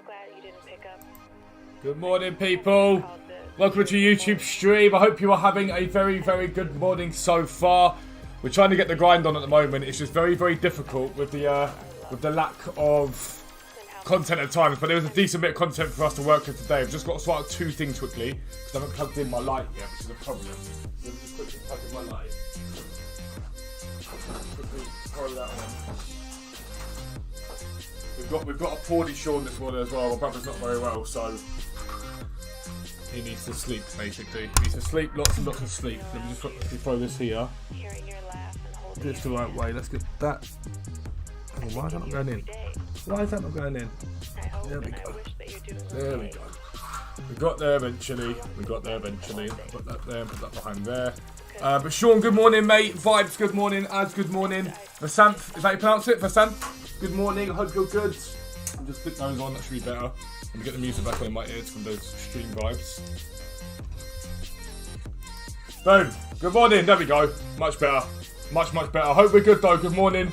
Glad you didn't pick up. Good morning, people. Welcome to your YouTube stream. I hope you are having a very, very good morning so far. We're trying to get the grind on at the moment. It's just very, very difficult with the lack of content at times. But there was a decent bit of content for us to work with today. I've just got to sort out two things quickly because I haven't plugged in my light yet, which is a problem. So let me just quickly plug in my light. Quickly throw that on. We've got a poorly Sean this morning as well. My brother's not very well, so he needs to sleep basically. He needs to sleep, lots and lots of sleep. Let me just quickly throw this here. This the right way. Let's get that. Oh, why is that not going in? Why is that not going in? There we go. There we go. We got there eventually. Put that there and put that behind there. But Sean, good morning, mate. Vibes, good morning. Ads, good morning. Vasanth, is that how you pronounce it? Vasanth? Good morning, I hope you're good. I'll just put those on, that should be better. Let me get the music back on in my ears from those stream vibes. Boom. Good morning, there we go. Much better. Much better. I hope we're good though. Good morning.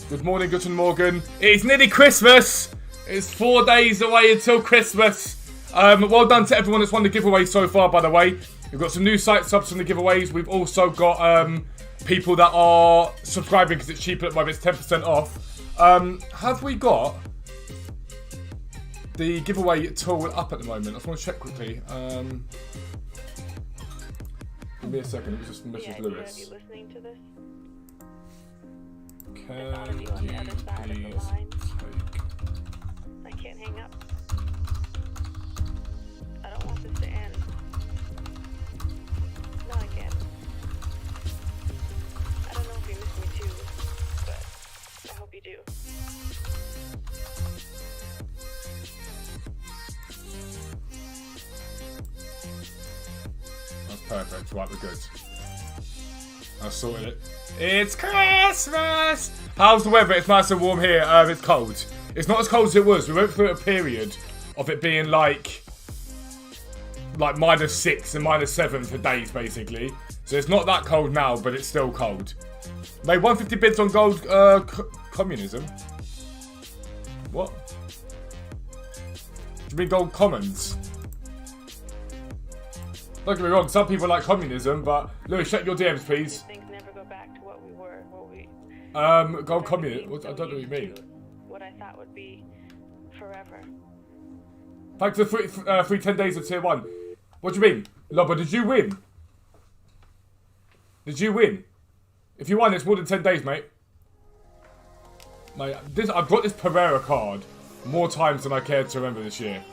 Good morning, Guten Morgen. It's nearly Christmas. It's 4 days away until Christmas. Well done to everyone that's won the giveaway so far, by the way. We've got some new site subs from the giveaways. We've also got people that are subscribing because it's cheaper at the moment. It's 10% off. Have we got the giveaway tool up at the moment? I just want to check quickly. Give me a second, let me just message Lewis. Are you listening to this? Can you please take... I can't hang up. I don't want this to end. No, I can't. I don't know if you miss me too, but I hope you do. That's perfect. Right, we're good. I sorted it. It's Christmas! How's the weather? It's nice and warm here. It's cold. It's not as cold as it was. We went through a period of it being like -6 and -7 for days, basically. So it's not that cold now, but it's still cold. Made 150 bids on gold communism. What? Do you mean gold commons? Don't get me wrong, some people like communism, but Lewis, check your DMs, please. Things never go back to what we were, gold communism. I don't know what you mean. What I thought would be forever. Thanks for the free 10 days of tier 1. What do you mean? Lobber, did you win? Did you win? If you won, it's more than 10 days, mate. Mate, I've got this Pereira card more times than I care to remember this year.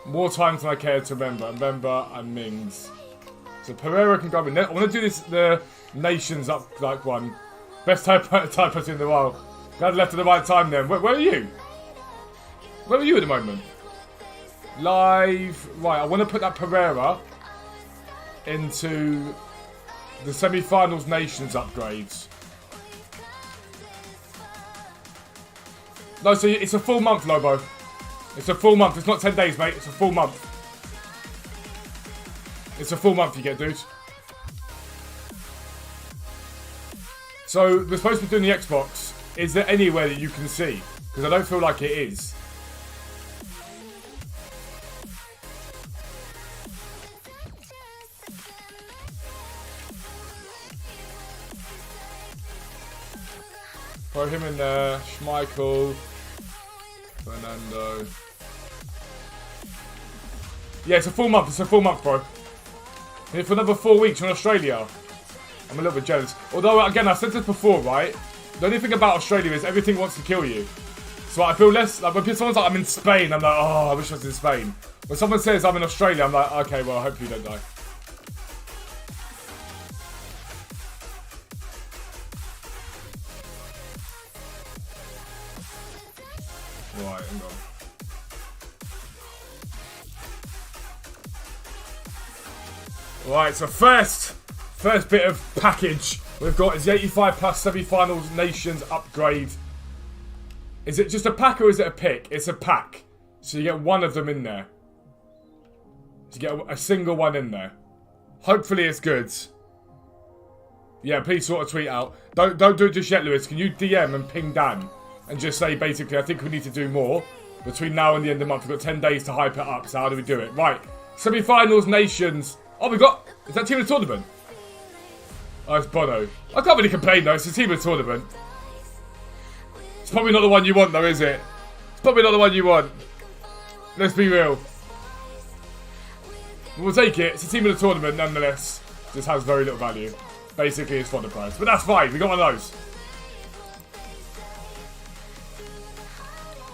More times than I care to remember. Mbemba and Mings. So Pereira can go in. I want to do this, the Nations up like one. Best typers in the world. Glad I left at the right time then. Where are you? Where are you at the moment? Live. Right, I want to put that Pereira into the semi-finals Nations upgrades. No, so it's a full month, Lobo. It's a full month. It's not 10 days, mate. It's a full month. It's a full month you get, dude. So, we're supposed to be doing the Xbox. Is there anywhere that you can see? Because I don't feel like it is. Throw him in there. Schmeichel. Fernando. Yeah, it's a full month. It's a full month, bro. Here for another 4 weeks in Australia. I'm a little bit jealous. Although, again, I said this before, right? The only thing about Australia is everything wants to kill you. So I feel less... Like, when someone's like, I'm in Spain, I'm like, oh, I wish I was in Spain. When someone says I'm in Australia, I'm like, okay, well, hopefully you don't die. Right, hang on. Right, so first bit of package we've got is the 85 plus semi-finals nations upgrade. Is it just a pack or is it a pick? It's a pack. So you get one of them in there. So you get a single one in there. Hopefully it's good. Yeah, please sort of tweet out. Don't do it just yet, Lewis. Can you DM and ping Dan? And just say, basically, I think we need to do more. Between now and the end of the month, we've got 10 days to hype it up. So how do we do it? Right. Semi-finals, nations. Oh, we got... Is that team of the tournament? Oh, it's Bono. I can't really complain, though. It's a team of the tournament. It's probably not the one you want, though, is it? It's probably not the one you want. Let's be real. We'll take it. It's a team of the tournament, nonetheless. Just has very little value. Basically, it's fodder price. But that's fine. We got one of those.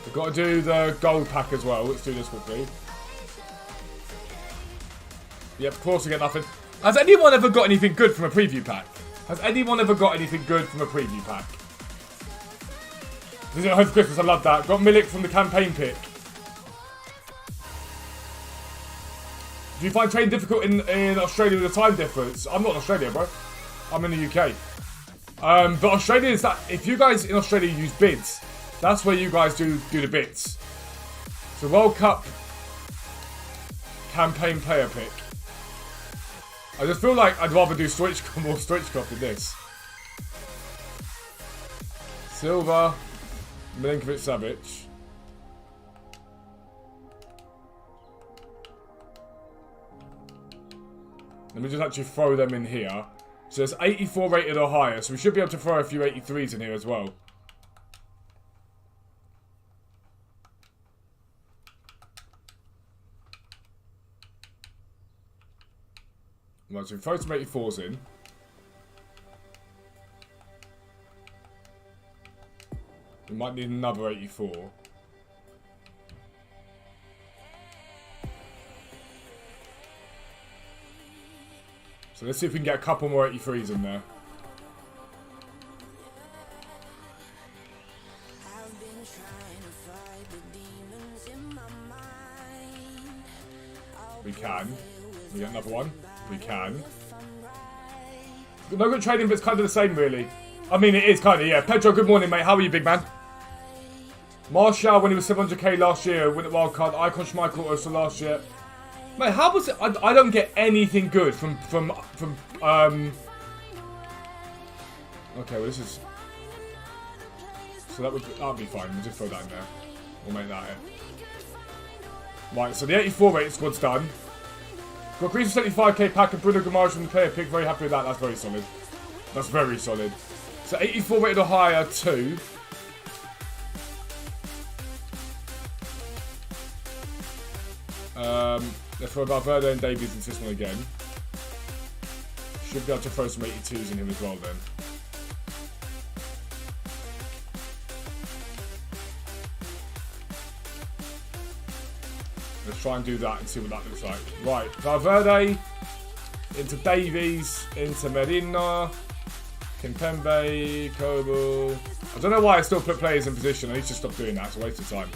We've got to do the gold pack as well. Let's do this quickly. Yep, of course we get nothing. Has anyone ever got anything good from a preview pack? Has anyone ever got anything good from a preview pack? This is at home for Christmas, I love that. Got Milik from the campaign pick. Do you find trading difficult in Australia with the time difference? I'm not in Australia, bro. I'm in the UK. But Australia is that... If you guys in Australia use bids, that's where you guys do the bits. So World Cup campaign player pick. I just feel like I'd rather do more Stoichkov than this. Silva, Milinkovic, Savic. Let me just actually throw them in here. So it's 84 rated or higher, so we should be able to throw a few 83s in here as well. Right, so we throw some 84s in. We might need another 84. So let's see if we can get a couple more 83s in there. We can. We get another one. We can. No good trading, but it's kind of the same, really. I mean, it is kind of, yeah. Pedro, good morning, mate. How are you, big man? Marshall, when he was 700k last year, win at wildcard. Icon Schmeichel also last year. Mate, how was it? I don't get anything good from okay, well, this is... So that'll be fine. We'll just throw that in there. We'll make that in. Right, so the 84 rated squad's done. Got Greece 75k pack and Bruno Guimaraes from the player pick. Very happy with that. That's very solid. That's very solid. So 84 rated or higher, 2. Let's throw Valverde and Davies into this one again. Should be able to throw some 82s in him as well then. Let's try and do that and see what that looks like. Right, Valverde into Davies, into Medina, Kimpembe, Kobo. I don't know why I still put players in position. I need to stop doing that. It's a waste of time.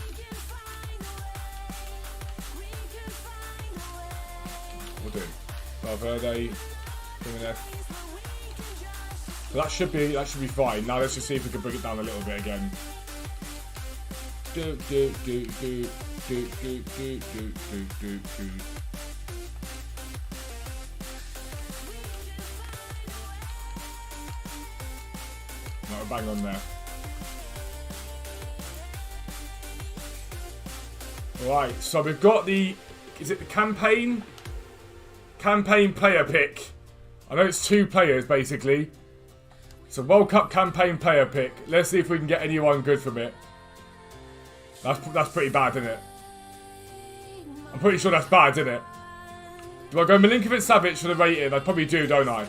We'll do Valverde, Jimenez. So that should be fine. Now let's just see if we can bring it down a little bit again. No, bang on there. Right, so we've got the... Is it the campaign? Campaign player pick. I know it's 2 players, basically. So World Cup campaign player pick. Let's see if we can get anyone good from it. That's pretty bad, isn't it? I'm pretty sure that's bad, isn't it? Do I go Milinkovic-Savic for the rating? I probably do, don't I?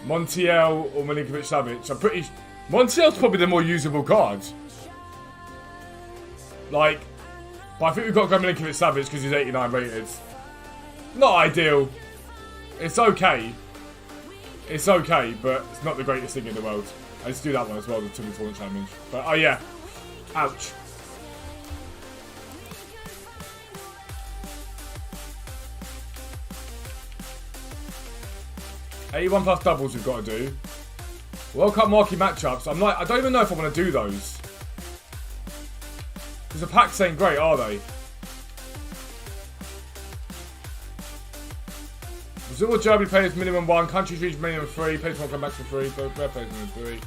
Montiel or Milinkovic-Savic? I'm pretty... Montiel's probably the more usable card. Like... But I think we've got to go Milinkovic-Savic because he's 89 rated. Not ideal. It's okay. It's okay, but it's not the greatest thing in the world. I just do that one as well, the Timmy Tournament Challenge. But, oh yeah. Ouch. '81 plus doubles we've got to do. World Cup marquee matchups. I don't even know if I want to do those. Because the packs ain't great, are they? Brazil or Germany players minimum 1, countries reach minimum 3, players won't come back for 3, both players minimum 3.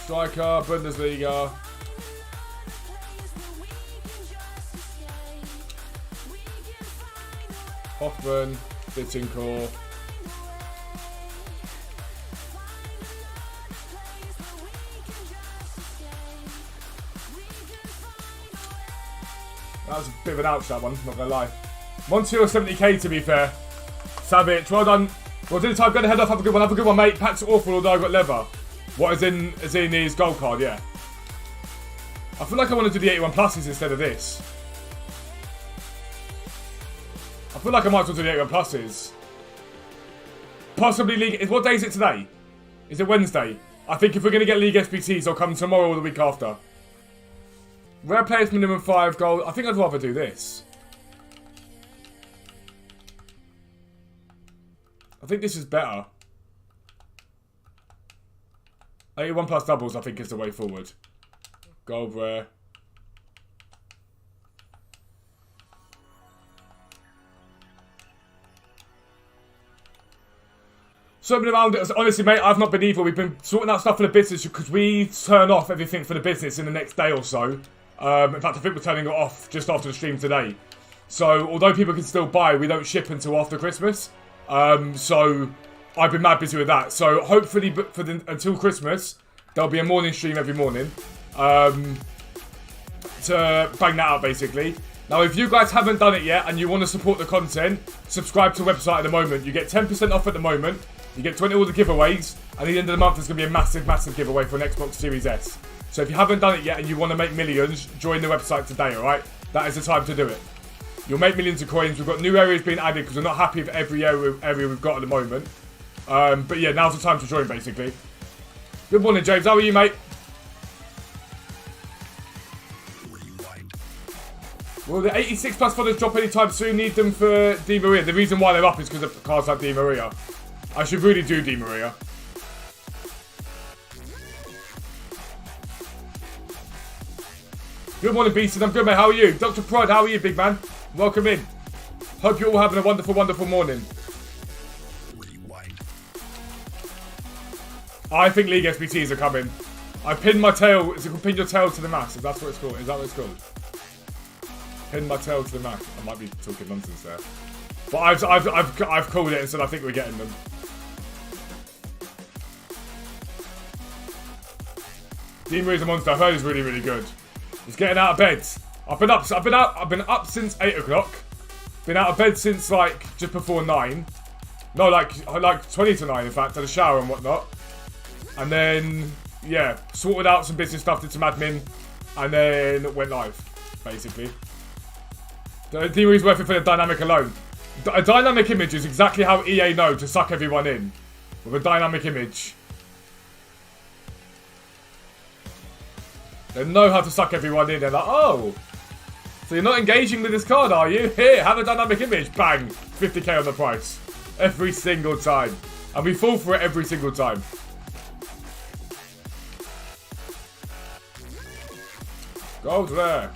Striker, Bundesliga. Hoffman, Bittencourt. That was a bit of an ouch, that one, not gonna lie. Montiel 70k to be fair. Savic, well done. Well, dinner time, gonna head off, have a good one, mate. Packs are awful, although I got leather. What is in his gold card, yeah. I feel like I want to do the 81 pluses instead of this. I feel like I might as well do the 81 pluses. Possibly League... What day is it today? Is it Wednesday? I think if we're going to get League SBTs, they'll come tomorrow or the week after. Rare players minimum 5 gold. I think I'd rather do this. I think this is better. 81 plus doubles, I think, is the way forward. Gold rare. So around it, honestly, mate, I've not been evil. We've been sorting out stuff for the business because we turn off everything for the business in the next day or so. In fact, I think we're turning it off just after the stream today. So, although people can still buy, we don't ship until after Christmas. So, I've been mad busy with that. So, hopefully, until Christmas, there'll be a morning stream every morning. To bang that out, basically. Now, if you guys haven't done it yet and you want to support the content, subscribe to the website at the moment. You get 10% off at the moment. You get 20 all the giveaways. And at the end of the month, there's going to be a massive, massive giveaway for an Xbox Series S. So if you haven't done it yet and you want to make millions, join the website today, alright? That is the time to do it. You'll make millions of coins. We've got new areas being added because we're not happy with every area we've got at the moment. But yeah, now's the time to join, basically. Good morning, James. How are you, mate? Will the 86 plus followers drop anytime soon? Need them for Di Maria. The reason why they're up is because of cards like Di Maria. I should really do Di Maria. Good morning, Beasties. I'm good, mate. How are you? Dr. Prod, how are you, big man? Welcome in. Hope you're all having a wonderful, wonderful morning. I think League SBTs are coming. I pinned my tail. Is it called pin your tail to the mat? Is that what it's called? Is that what it's called? Pin my tail to the mat. I might be talking nonsense there. But I've called it and said I think we're getting them. Di Maria's a monster. I've heard he's really, really good. He's getting out of bed. I've been up since 8 o'clock. Been out of bed since like just before 9. No, like 20 to 9 in fact. Had a shower and whatnot. And then yeah, sorted out some business stuff, did some admin, and then went live, basically. The Di Maria's worth it for the dynamic alone. A dynamic image is exactly how EA know to suck everyone in. With a dynamic image. They know how to suck everyone in. They're like, oh, so you're not engaging with this card, are you? Here, have a dynamic image. Bang. 50k on the price. Every single time. And we fall for it every single time. Gold there.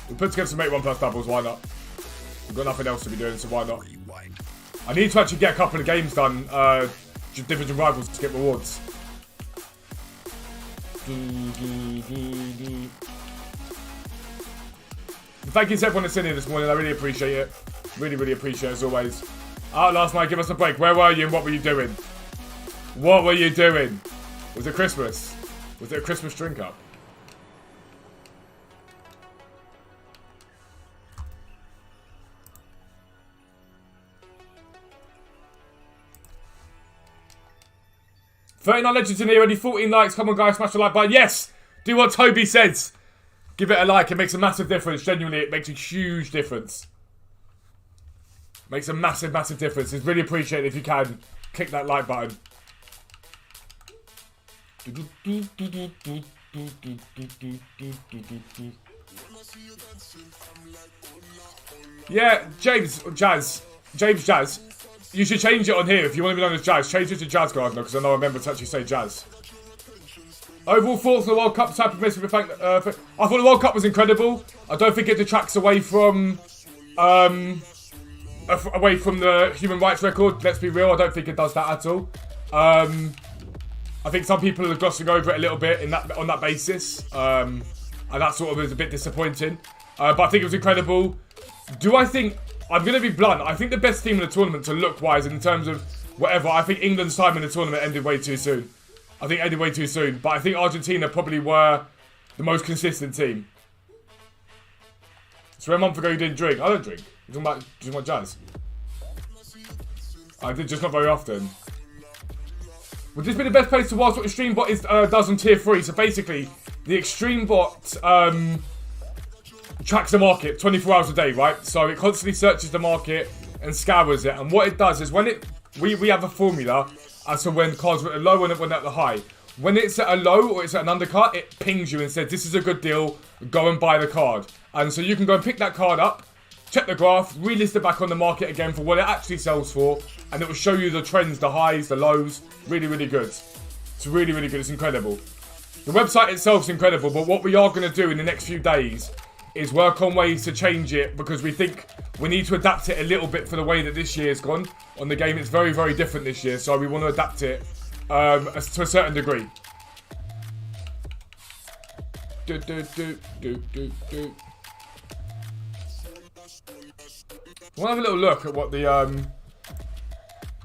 We'll put together some 81 plus doubles, why not? We've got nothing else to be doing, so why not? I need to actually get a couple of games done. Division Rivals to get rewards. Thank you to everyone that's in here this morning. I really appreciate it. Really, really appreciate it as always. Out last night, give us a break. Where were you and what were you doing? What were you doing? Was it Christmas? Was it a Christmas drink up? $39 legends in here already. 14 likes. Come on, guys. Smash the like button. Yes! Do what Toby says. Give it a like. It makes a massive difference. Genuinely, it makes a huge difference. Makes a massive, massive difference. It's really appreciated if you can. Click that like button. Yeah, James Jazz. You should change it on here if you want to be known as Jazz. Change it to Jazz Gardener because I know I remember to actually say Jazz. Overall thoughts on the World Cup. I thought the World Cup was incredible. I don't think it detracts away from the human rights record. Let's be real. I don't think it does that at all. I think some people are glossing over it a little bit on that basis, and that sort of is a bit disappointing. But I think it was incredible. I'm going to be blunt. I think the best team in the tournament to look-wise in terms of whatever, I think England's time in the tournament ended way too soon. But I think Argentina probably were the most consistent team. So a month ago you didn't drink. I don't drink. You're talking about Jazz. I did, just not very often. Would this be the best place to watch what Extremebot does on tier 3? So basically, the Extremebot tracks the market 24 hours a day, right? So it constantly searches the market and scours it. And what it does is when we have a formula as to when cards are at a low and when at the high. When it's at a low or it's at an undercut, it pings you and says, this is a good deal, go and buy the card. And so you can go and pick that card up, check the graph, relist it back on the market again for what it actually sells for, and it will show you the trends, the highs, the lows. Really, really good. It's really, really good. It's incredible. The website itself is incredible, but what we are going to do in the next few days is work on ways to change it because we think we need to adapt it a little bit for the way that this year's gone on the game. It's very, very different this year, so we want to adapt it to a certain degree. We'll have a little look at what the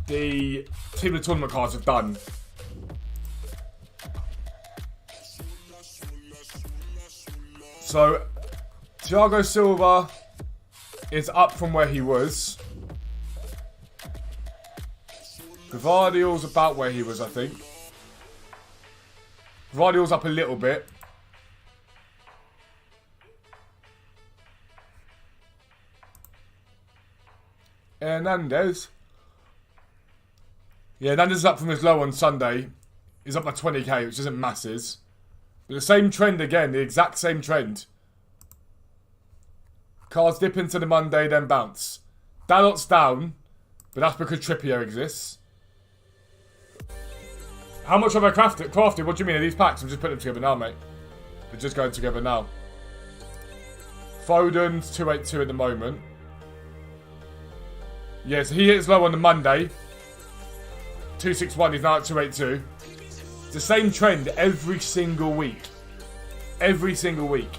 team of the tournament cards have done. So Thiago Silva is up from where he was. Gvardiol's about where he was, I think. Gvardiol's up a little bit. Hernandez. Yeah, Hernandez is up from his low on Sunday. He's up by 20k, which isn't masses. But the same trend again, the exact same trend. Cards dip into the Monday, then bounce. Dalot's down, but that's because Trippier exists. How much have I crafted? What do you mean? Are these packs? I'm just putting them together now, mate. They're just going together now. Foden's 282 at the moment. Yeah, so he hits low on the Monday. 261, he's now at 282. It's the same trend every single week. Every single week.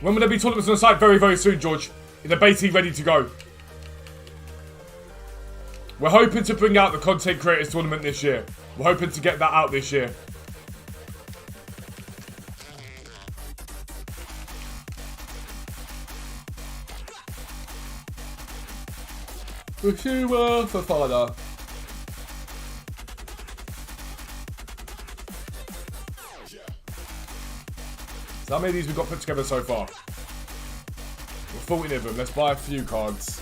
When will there be tournaments on the site? Very, very soon, George. They're basically ready to go. We're hoping to bring out the Content Creators Tournament this year. We're hoping to get that out this year. If you were the father. So how many of these we've got put together so far? We're 14 of them. Let's buy a few cards.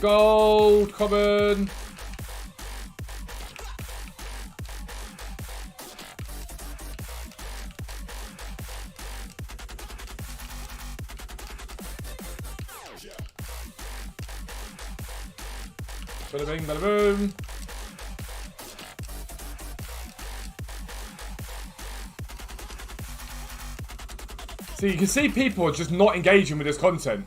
Gold, common. Bada bing, bada boom. So you can see people are just not engaging with this content.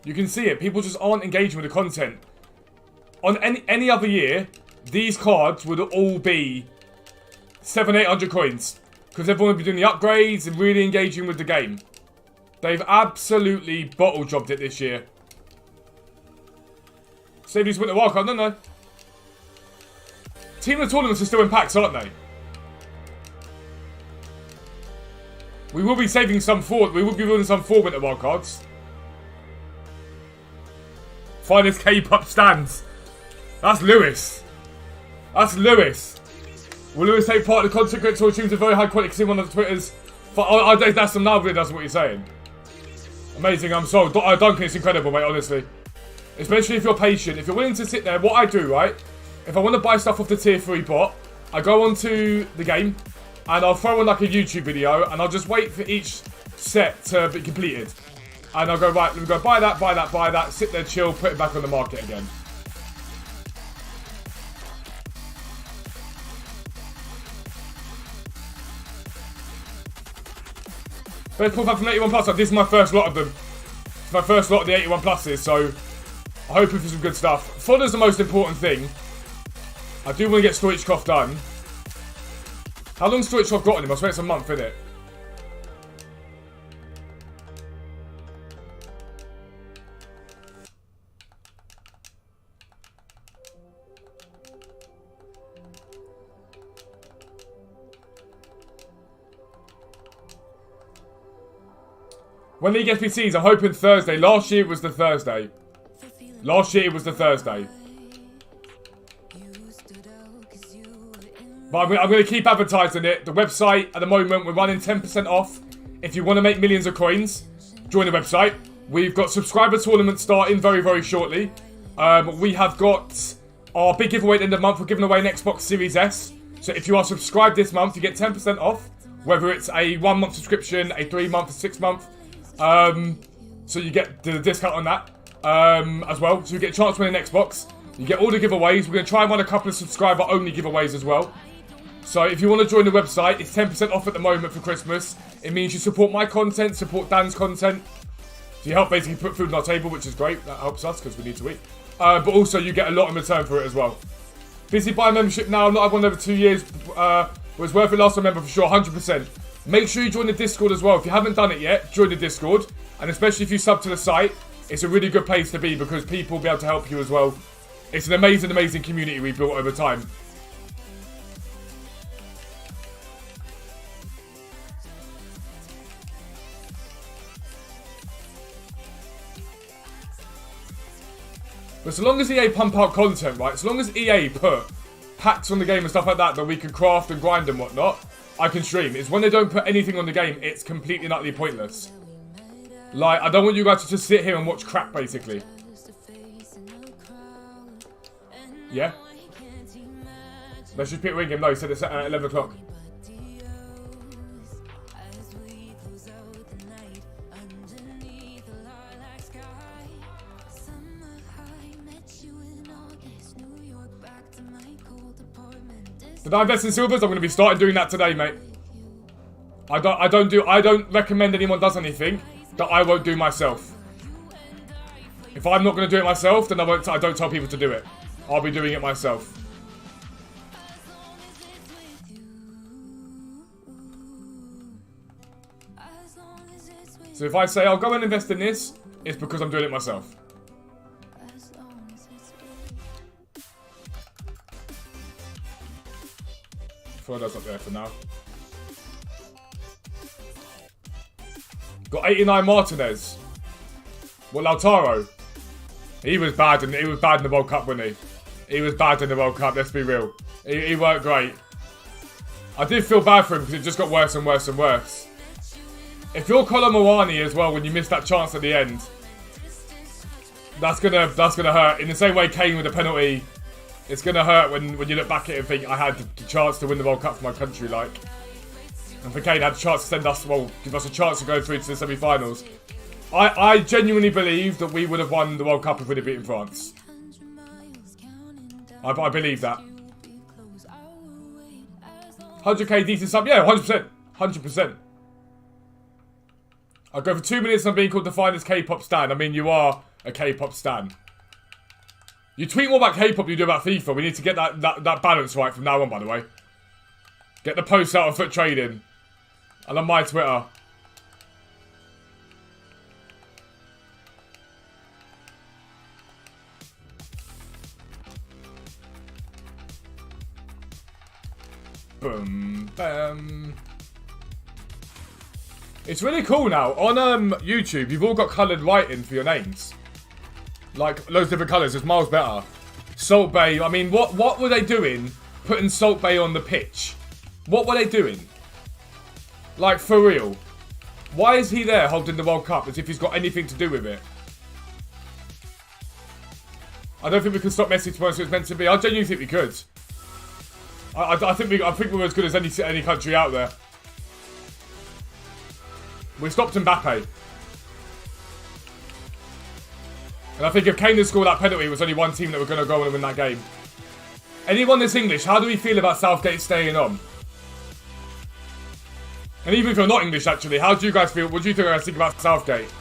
You can see it. People just aren't engaging with the content. on any other year, these cards would all be 700-800 coins. Because everyone would be doing the upgrades and really engaging with the game. They've absolutely bottle jobbed it this year. Save these winter wildcard, no. Team of the tournaments are still in packs, aren't they? We will be saving some for. We will be building some 4 winter wildcards. Finest K-pop stands. That's Lewis. That's Lewis. Will Lewis take part in the content creator teams of very high quality? Because one of the Twitters. That's some now. That's what you're saying. Amazing. I'm sorry. Duncan, it's incredible, mate. Honestly, especially if you're patient. If you're willing to sit there, what I do, right? If I want to buy stuff off the tier 3 bot, I go onto the game and I'll throw on like a YouTube video and I'll just wait for each set to be completed. And I'll go, right, let me go buy that, sit there, chill, put it back on the market again. First pull back from 81 plus. This is my first lot of them. It's my first lot of the 81 pluses, so I hope for some good stuff. Fodder's the most important thing. I do want to get Stoichkov done. How long's Stoichkov got on him? I swear it's a month, isn't it? When League SPCs, I'm hoping Thursday. Last year it was the Thursday. But I'm going to keep advertising it. The website, at the moment, we're running 10% off. If you want to make millions of coins, join the website. We've got subscriber tournaments starting very, very shortly. We have got our big giveaway at the end of the month. We're giving away an Xbox Series S. So if you are subscribed this month, you get 10% off. Whether it's a 1-month subscription, a 3-month, a 6-month. So you get the discount on that as well. So you get a chance to win an Xbox. You get all the giveaways. We're going to try and run a couple of subscriber-only giveaways as well. So if you want to join the website, it's 10% off at the moment for Christmas. It means you support my content, support Dan's content. So you help basically put food on our table, which is great. That helps us because we need to eat. But also you get a lot in return for it as well. Busy buying membership now. Not had one over 2 years. Was worth it last time member for sure, 100%. Make sure you join the Discord as well. If you haven't done it yet, join the Discord. And especially if you sub to the site, it's a really good place to be because people will be able to help you as well. It's an amazing, amazing community we've built over time. But so long as EA pump out content, right? So long as EA put packs on the game and stuff like that we can craft and grind and whatnot, I can stream. It's when they don't put anything on the game, it's completely and utterly pointless. Like, I don't want you guys to just sit here and watch crap, basically. Yeah? Let's just pick Wingham. No, he said it's at 11 o'clock. Did I invest in silvers? I'm going to be starting doing that today, mate. I don't recommend anyone does anything that I won't do myself. If I'm not going to do it myself, then I don't tell people to do it. I'll be doing it myself. So if I say I'll go and invest in this, it's because I'm doing it myself. That's up there for now. Got 89 Martinez. Well, Lautaro. He was bad in the World Cup, wasn't he? He was bad in the World Cup, let's be real. He weren't great. I did feel bad for him because it just got worse and worse and worse. If you're Colin Moani as well when you missed that chance at the end, that's gonna hurt. In the same way Kane with a penalty, it's gonna hurt when you look back at it and think I had the chance to win the World Cup for my country, like. And for Kane had a chance to send us, well, give us a chance to go through to the semi-finals. I genuinely believe that we would have won the World Cup if we'd have beaten France. I believe that. 100k decent sub, yeah, 100%, 100%. I'll go for 2 minutes and I'm being called the finest K-pop stan. I mean, you are a K-pop stan. You tweet more about K-pop than you do about FIFA. We need to get that balance right from now on, by the way. Get the posts out on foot trading. And on my Twitter. Boom, bam. It's really cool now. On YouTube, you've all got coloured writing for your names. Like, loads of different colours. It's miles better. Salt Bay. I mean, what were they doing putting Salt Bay on the pitch? What were they doing? Like, for real. Why is he there holding the World Cup as if he's got anything to do with it? I don't think we can stop Messi tomorrow, so it's meant to be. I genuinely think we could. I think we're as good as any country out there. We stopped Mbappe. And I think if Kane had scored that penalty, it was only one team that were going to go on and win that game. Anyone that's English, how do we feel about Southgate staying on? And even if you're not English, actually, how do you guys feel? What do you think about Southgate?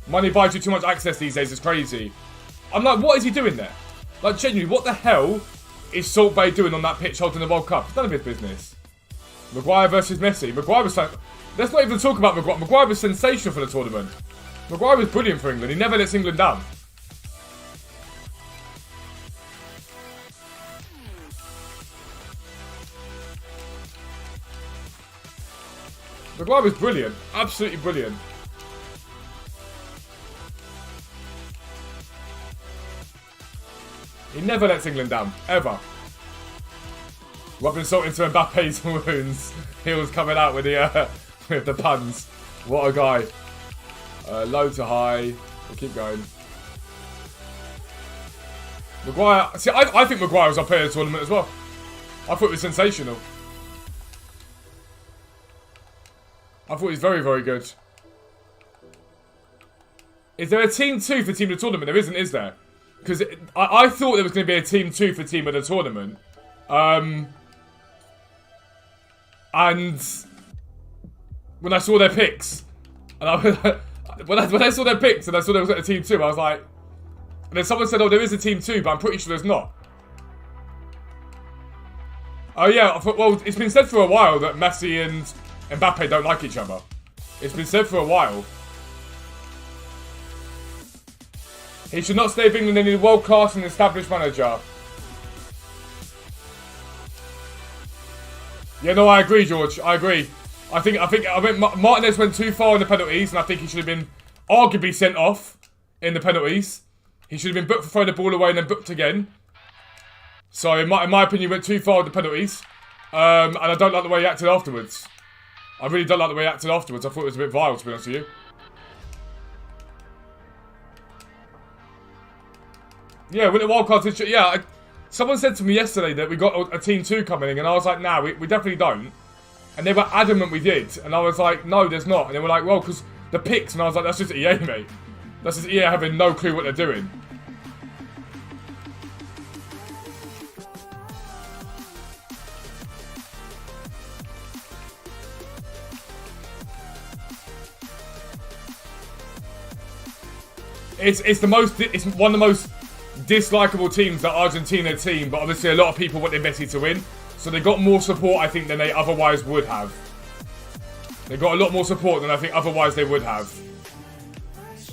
Money buys you too much access these days. It's crazy. I'm like, what is he doing there? Like, genuinely, what the hell is Salt Bay doing on that pitch holding the World Cup? It's none of his business. Maguire versus Messi. Maguire was... Let's not even talk about Maguire. Maguire was sensational for the tournament. Maguire was brilliant for England. He never lets England down. Maguire was brilliant. Absolutely brilliant. He never lets England down. Ever. Rubbing salt into Mbappe's wounds. He was coming out with the puns. What a guy. Low to high. We'll keep going. Maguire. See, I think Maguire was our player of the tournament as well. I thought it was sensational. I thought he was very, very good. Is there a team 2 for team of the tournament? There isn't, is there? Because I thought there was going to be a team 2 for team of the tournament. And when I saw their picks, and when I saw their picks and I saw there was a team 2, I was like, and then someone said, oh, there is a team 2, but I'm pretty sure there's not. Oh yeah, I thought, well, it's been said for a while that Messi and Mbappe don't like each other. It's been said for a while. He should not stay with England. They need a world-class and established manager. Yeah, no, I agree, George. I agree. I think Martinez went too far in the penalties, and I think he should have been arguably sent off in the penalties. He should have been booked for throwing the ball away and then booked again. So, in my opinion, he went too far with the penalties. And I don't like the way he acted afterwards. I really don't like the way he acted afterwards. I thought it was a bit vile, to be honest with you. Yeah, with the wildcard situation, yeah. Someone said to me yesterday that we got a team 2 coming in, and I was like, nah, we definitely don't. And they were adamant we did, and I was like, no, there's not. And they were like, well, because the picks, and I was like, that's just EA, mate. That's just EA having no clue what they're doing. It's one of the most dislikable teams, the Argentina team, but obviously a lot of people wanted Messi to win, so they got more support, I think, than they otherwise would have. They got a lot more support than I think otherwise they would have.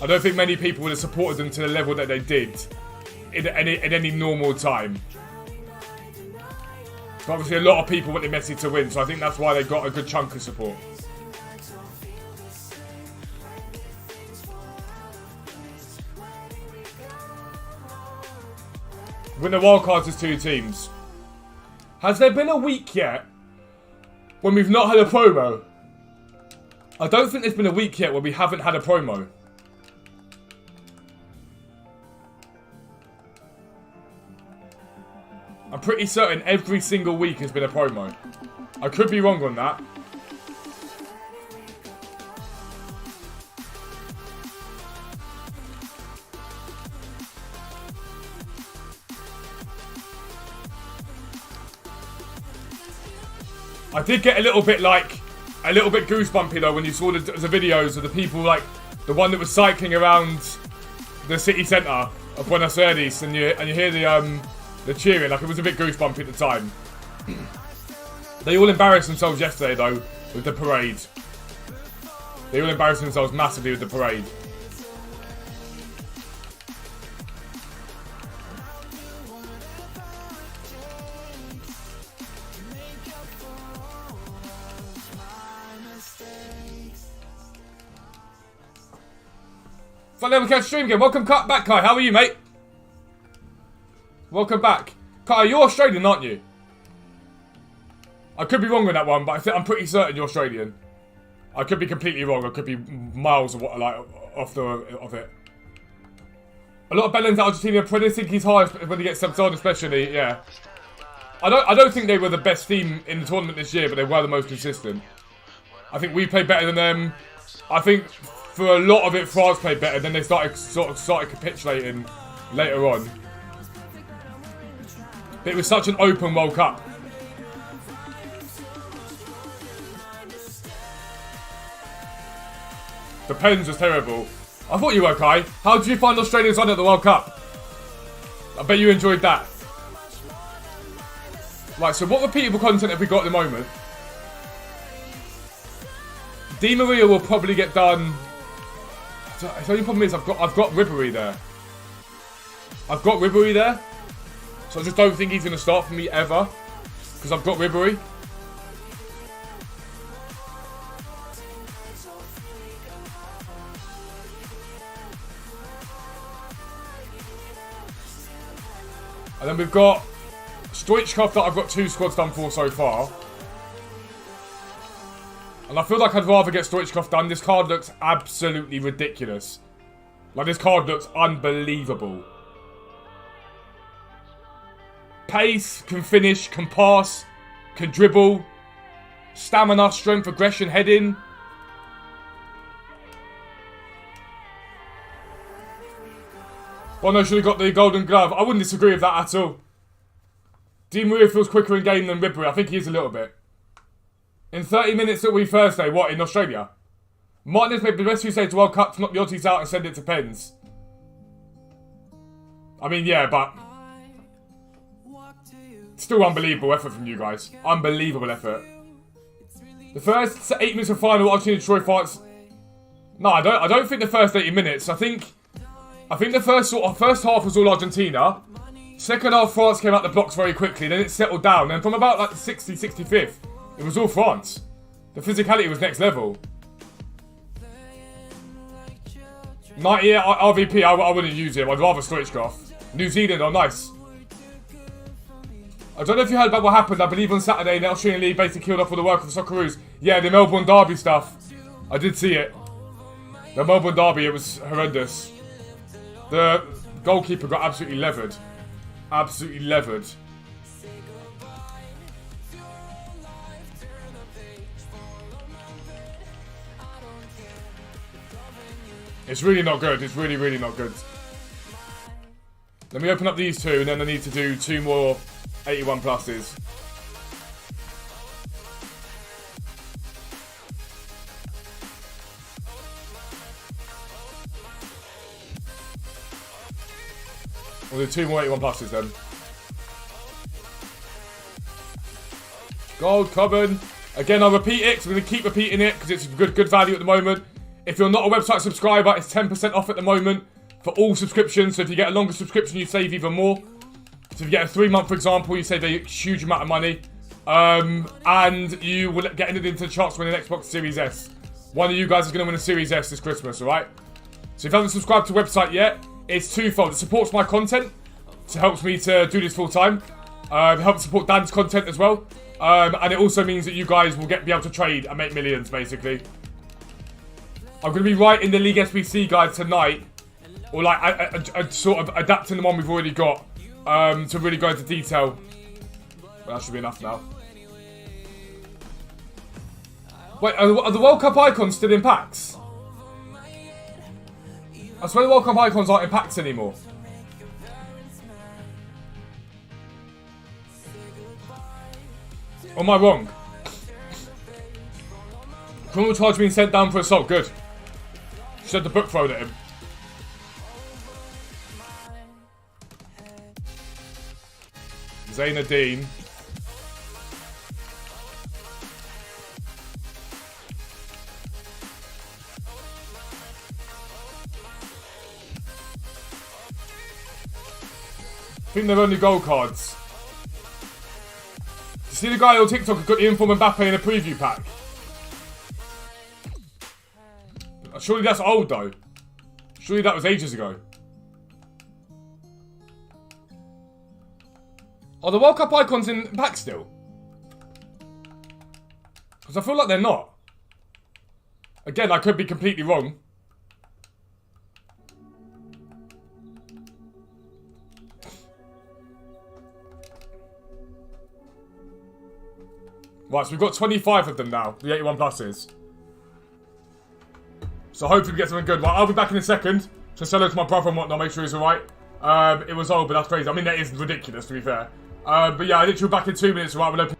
I don't think many people would have supported them to the level that they did in any normal time. But obviously a lot of people wanted Messi to win, so I think that's why they got a good chunk of support. Win the wildcards as 2 teams. Has there been a week yet when we've not had a promo? I don't think there's been a week yet where we haven't had a promo. I'm pretty certain every single week has been a promo. I could be wrong on that. I did get a little bit like a little bit goosebumpy though when you saw the videos of the people, like the one that was cycling around the city centre of Buenos Aires, and you hear the cheering. Like, it was a bit goosebumpy at the time. They all embarrassed themselves yesterday though with the parade. They all embarrassed themselves massively with the parade. Finally, we can stream again. Welcome back, Kai. How are you, mate? Welcome back. Kai, you're Australian, aren't you? I could be wrong on that one, but I'm pretty certain you're Australian. I could be completely wrong. I could be miles off it. A lot of Bellens Argentina players think he's high when he gets subs on, especially, yeah. I don't think they were the best team in the tournament this year, but they were the most consistent. I think we played better than them. I think for a lot of it, France played better. Then they started capitulating later on. But it was such an open World Cup. The pens was terrible. I thought you were, Kai. How did you find Australia's on at the World Cup? I bet you enjoyed that. Right, so what repeatable content have we got at the moment? Di Maria will probably get done. The only problem is I've got Ribery there. I've got Ribery there. So I just don't think he's going to start for me ever. Because I've got Ribery. And then we've got Stoichkov that I've got 2 squads done for so far. And I feel like I'd rather get Stoichkov done. This card looks absolutely ridiculous. Like, this card looks unbelievable. Pace, can finish, can pass, can dribble. Stamina, strength, aggression, heading. Bono should have got the golden glove. I wouldn't disagree with that at all. Di Maria feels quicker in game than Ribery. I think he is a little bit. In 30 minutes it'll be Thursday. What, in Australia? Martinez made the best few saves to World Cup to knock the Aussies out and send it to pens. I mean, yeah, but still unbelievable effort from you guys. Unbelievable effort. The first 8 minutes of final, Argentina destroy France. No, I don't think the first 80 minutes. I think the first half was all Argentina. Second half, France came out the blocks very quickly. Then it settled down. And from about like the 60th, 65th, it was all France. The physicality was next level. 90 RVP, I wouldn't use him. I'd rather Stoichkov. New Zealand, oh nice. I don't know if you heard about what happened. I believe on Saturday, the Australian League basically killed off all the work of the Socceroos. Yeah, the Melbourne Derby stuff. I did see it. The Melbourne Derby, it was horrendous. The goalkeeper got absolutely levered. Absolutely levered. It's really not good. It's really, really not good. Let me open up these 2, and then I need to do 2 more 81 pluses. We'll do 2 more 81 pluses then. Gold, Common. Again, I'll repeat it, because I'm going to keep repeating it, because it's good value at the moment. If you're not a website subscriber, it's 10% off at the moment for all subscriptions. So if you get a longer subscription, you save even more. So if you get a 3-month, for example, you save a huge amount of money. And you will get entered into the chance to win an Xbox Series S. One of you guys is going to win a Series S this Christmas, alright? So if you haven't subscribed to the website yet, it's twofold. It supports my content. So it helps me to do this full time. It helps support Dan's content as well. And it also means that you guys will be able to trade and make millions, basically. I'm going to be writing the League SBC guide tonight. Or like, I sort of adapting the one we've already got. To really go into detail. Well, that should be enough now. Wait, are the World Cup icons still in packs? I swear the World Cup icons aren't in packs anymore. Or am I wrong? Criminal charge being sent down for assault. Good. She had the book thrown at him. Zaina Dean. I think they're only gold cards. You see the guy on TikTok who got the Inform Mbappe in a preview pack? Surely that's old though. Surely that was ages ago. Are the World Cup icons in pack still? Because I feel like they're not. Again, I could be completely wrong. Right, so we've got 25 of them now, the 81 pluses. So hopefully we get something good. Right, I'll be back in a second to sell it to my brother and whatnot, make sure he's alright. It was old, but that's crazy. I mean, that is ridiculous, to be fair. But yeah, I literally will be back in 2 minutes, right? We'll open.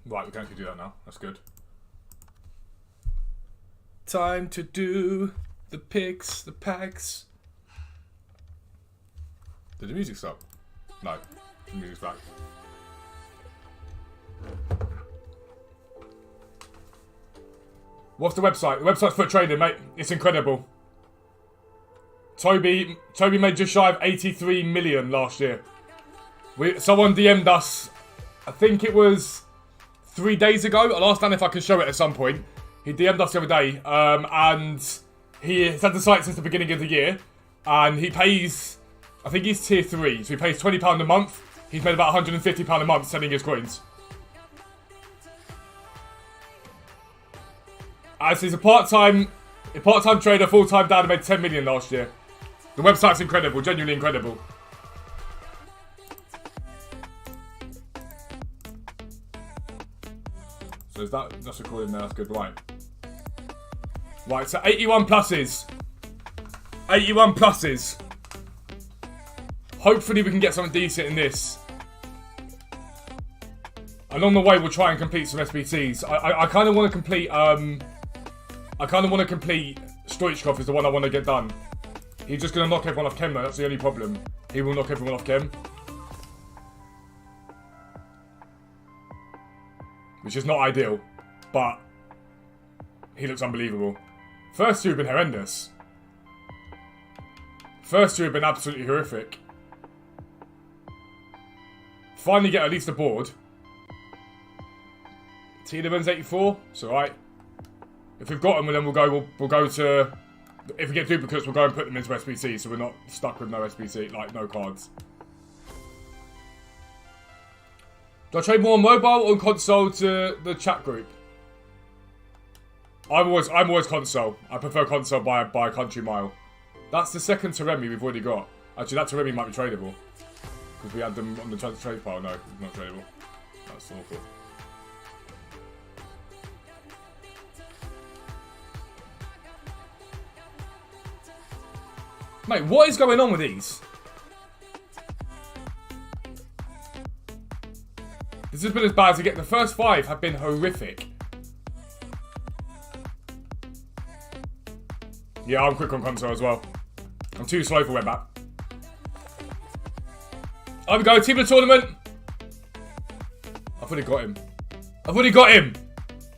Right, we can actually do that now. That's good. Time to do the picks, the packs. Did the music stop? No, the music's back. What's the website? The website's Foot Trading, mate. It's incredible. Toby made just shy of 83 million last year. Someone DM'd us, I think it was 3 days ago. I'll ask Dan if I can show it at some point. He DM'd us the other day, and he's had the site since the beginning of the year, and he pays, I think he's tier 3, so he pays £20 a month. He's made about £150 a month selling his coins. As he's a part-time trader, full-time dad, made 10 million last year. The website's incredible, genuinely incredible. So is that's recording there, that's good, right. Right, so 81 pluses. 81 pluses. Hopefully we can get something decent in this. Along the way, we'll try and complete some SBCs. I kind of want to complete, Stoichkov is the one I want to get done. He's just going to knock everyone off chem though, that's the only problem. He will knock everyone off chem. Which is not ideal, but he looks unbelievable. First two have been horrendous. First two have been absolutely horrific. Finally get at least a board. Tiedeman's 84, it's alright. If we've got them, then we'll go to... If we get duplicates, we'll go and put them into SBC, so we're not stuck with no SBC, like no cards. Do I trade more on mobile or on console to the chat group? I'm always console. I prefer console by a country mile. That's the second Taremi we've already got. Actually, that Taremi might be tradable. Because we had them on the trade pile. No, not tradable. That's awful. Mate, what is going on with these? This has been as bad as it gets. The first 5 have been horrific. Yeah, I'm quick on console as well. I'm too slow for web app. There we go, team of the tournament. I've already got him. I've already got him.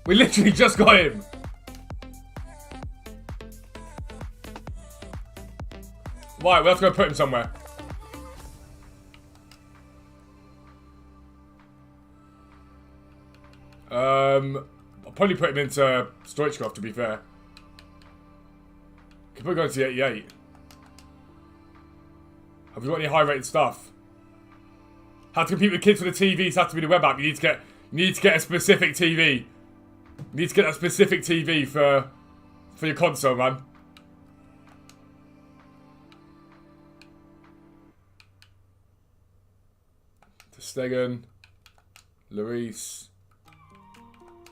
We literally just got him. Right, we'll have to go put him somewhere. I'll probably put him into Stoichkov, to be fair. Could probably go to the 88. Have we got any high-rated stuff? How to compete with kids for the TVs have to be the web app. You need to get a specific TV. You need to get a specific TV for your console, man. Stegen, Lloris,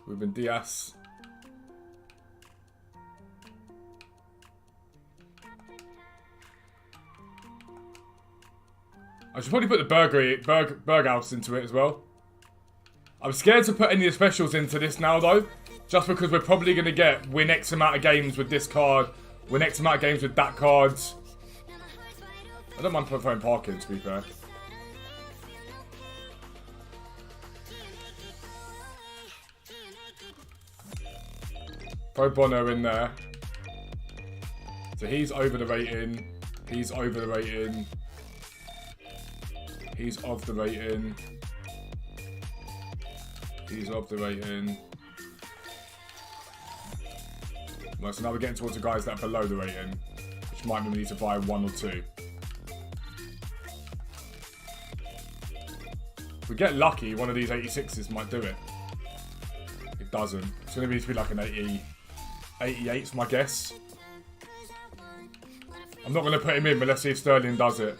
Ruben Diaz. I should probably put the Berghaus into it as well. I'm scared to put any of the specials into this now though, just because we're probably going to win X amount of games with this card, win X amount of games with that card. I don't mind throwing Parkin, to be fair. Throw Bono in there. So he's over the rating. He's over the rating. He's of the rating. He's of the rating. Well, so now we're getting towards the guys that are below the rating, which might mean we need to buy 1 or 2. If we get lucky, one of these 86s might do it. It doesn't. It's going to need to be like an 88's my guess. I'm not going to put him in, but let's see if Sterling does it.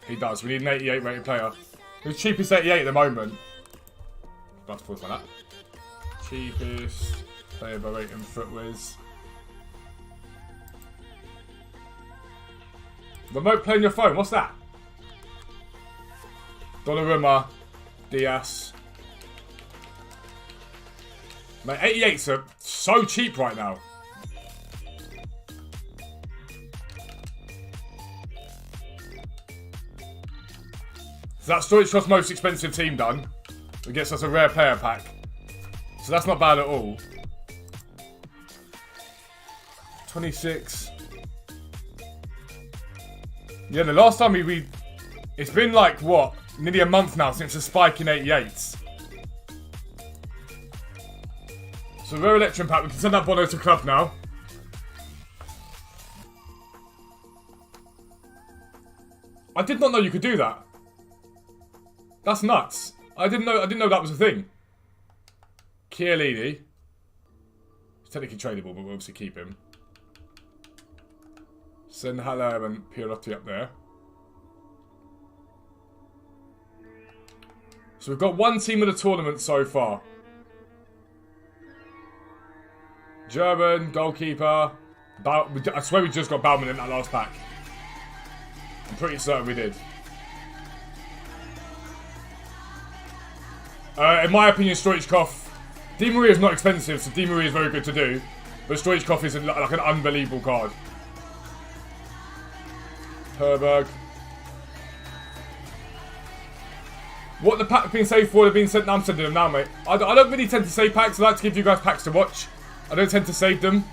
He does. We need an 88 rated player. Who's cheapest 88 at the moment? That's pause like that. Cheapest player by rating footwears. Remote play on your phone. What's that? Donnarumma, Diaz. Mate, 88s are so cheap right now. So that's Stoichkov's most expensive team done. It gets us a rare player pack. So that's not bad at all. 26. Yeah, the last time it's been like, what? Nearly a month now since the spike in 88s. So rare Electrum pack. We can send that Bono to club now. I did not know you could do that. That's nuts. I didn't know that was a thing. Chiellini. He's technically tradable, but we'll obviously keep him. Send Haller and Pierotti up there. So we've got one team of the tournament so far. German, goalkeeper. I swear we just got Bauman in that last pack. I'm pretty certain we did. In my opinion, Stoichkov... Di Maria is not expensive, so Di Maria is very good to do. But Stoichkov is like an unbelievable card. Herberg. What the pack been saved for? They've been sent. Now I'm sending them now, mate. I don't really tend to save packs. I like to give you guys packs to watch. I don't tend to save them.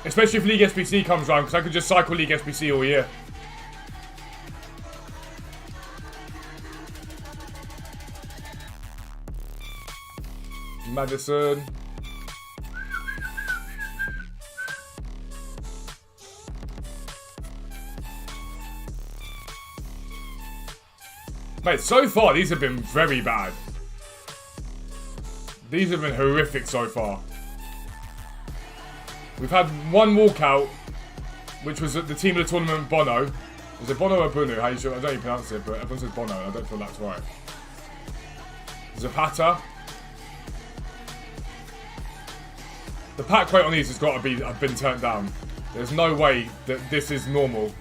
Especially if League SBC comes around, because I could just cycle League SBC all year. Madison. Mate, so far these have been very bad. These have been horrific so far. We've had one walkout, which was at the team of the tournament, Bono. Is it Bono or Bunu? How you sure? I don't even pronounce it, but everyone says Bono. I don't feel that's right. Zapata. The pack weight on these has got to be been turned down. There's no way that this is normal.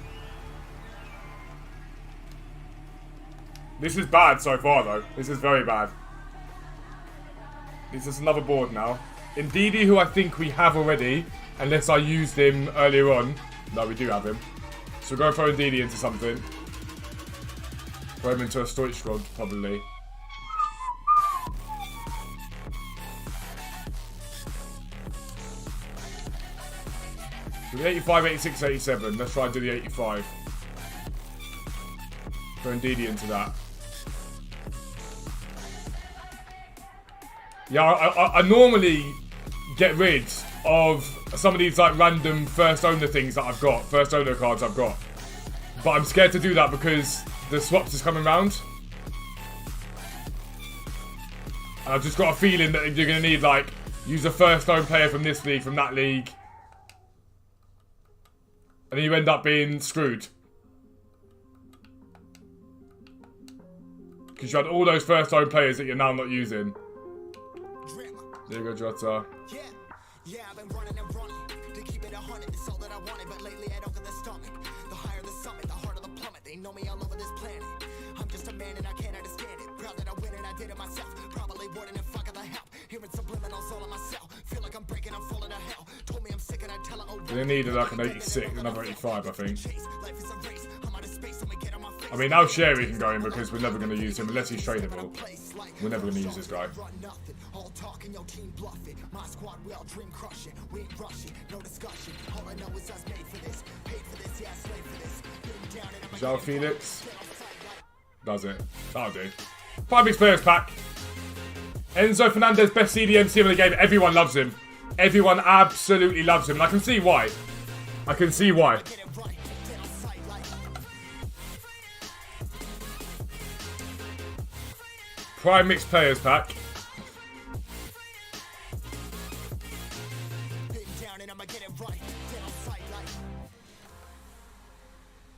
This is bad so far, though. This is very bad. This is another board now. Ndidi, who I think we have already, unless I used him earlier on. No, we do have him. So we're going to throw Ndidi into something. Throw him into a Stoich squad, probably. So the 85, 86, 87. Let's try and do the 85. Throw Ndidi into that. Yeah, I normally get rid of some of these like random first owner things that I've got, first owner cards I've got. But I'm scared to do that because the swaps is coming round. And I've just got a feeling that you're going to need like, use a first own player from this league, from that league. And then you end up being screwed. Because you had all those first own players that you're now not using. There you go, Jota. Yeah, I've been running and running to keep it 100. It's all that I wanted, but lately I don't get the stomach. The higher the summit, the harder the plummet. They know me all over this planet. I'm just a man and I can't understand it. Proud that I win and I did it myself. Probably wouldn't if fucking the help. Hearing subliminals all on myself. Feel like I'm breaking, I'm falling to hell. Told me I'm sick and I tell her, oh, they needed like an 86, another 85, I think. I mean, now Sherry can go in because we're never going to use him unless he's tradable. We're never going to use this guy. João Felix. Does it. That'll do. 5 players pack. Enzo Fernandez, best CDMC of the game. Everyone loves him. Everyone absolutely loves him. And I can see why. I can see why. Prime mixed players pack.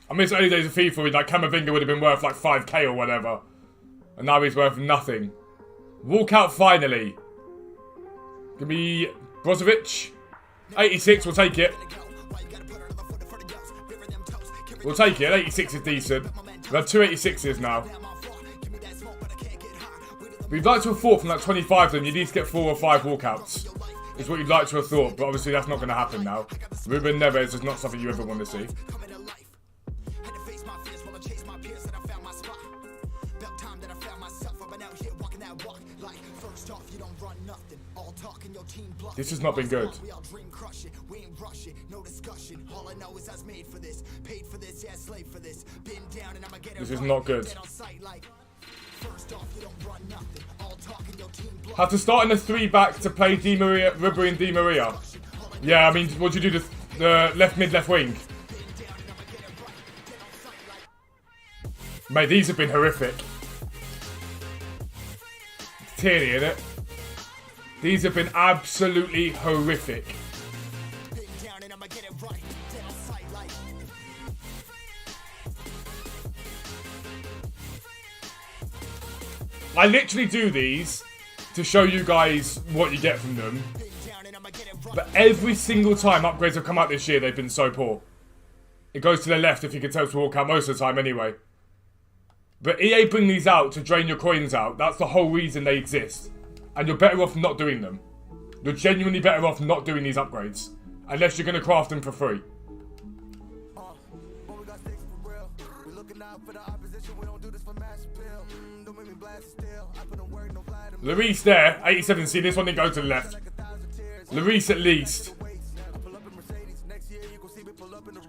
I miss early days of FIFA with like Camavinga would have been worth like 5k or whatever. And now he's worth nothing. Walkout finally. Give me Brozovic. 86, we'll take it. We'll take it. 86 is decent. We have 2 86s now. We'd like to have thought from like 25 of them, you need to get 4 or 5 walkouts. Is what you'd like to have thought, but obviously that's not going to happen now. Ruben Neves is not something you ever want to see. This has not been good. This is not good. Have to start in a 3-back to play Di Maria, Ribery and Di Maria. Yeah, I mean, what do you do? The left mid, left wing. Mate, these have been horrific. Tierney, innit? These have been absolutely horrific. I literally do these to show you guys what you get from them. But every single time upgrades have come out this year, they've been so poor. It goes to the left if you can tell to walk out most of the time anyway. But EA bring these out to drain your coins out. That's the whole reason they exist. And you're better off not doing them. You're genuinely better off not doing these upgrades. Unless you're going to craft them for free. Luis there, 87. See, this one didn't go to the left. Luis at least.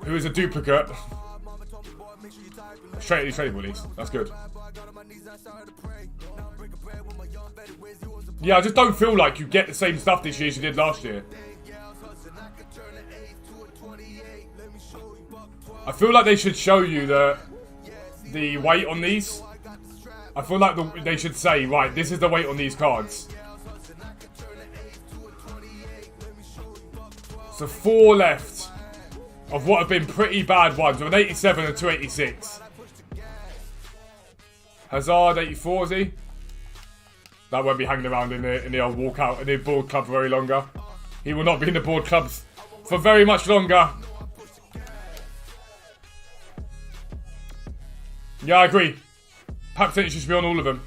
Who is a duplicate. Straight tradable, at least. That's good. Yeah, I just don't feel like you get the same stuff this year as you did last year. I feel like they should show you the weight on these. I feel like they should say, right, this is the weight on these cards. So 4 left of what have been pretty bad ones. With an 87 and 286. Hazard 84, is he? That won't be hanging around in the old walkout in the board club for very longer. He will not be in the board clubs for very much longer. Yeah, I agree. Pack percentage should be on all of them.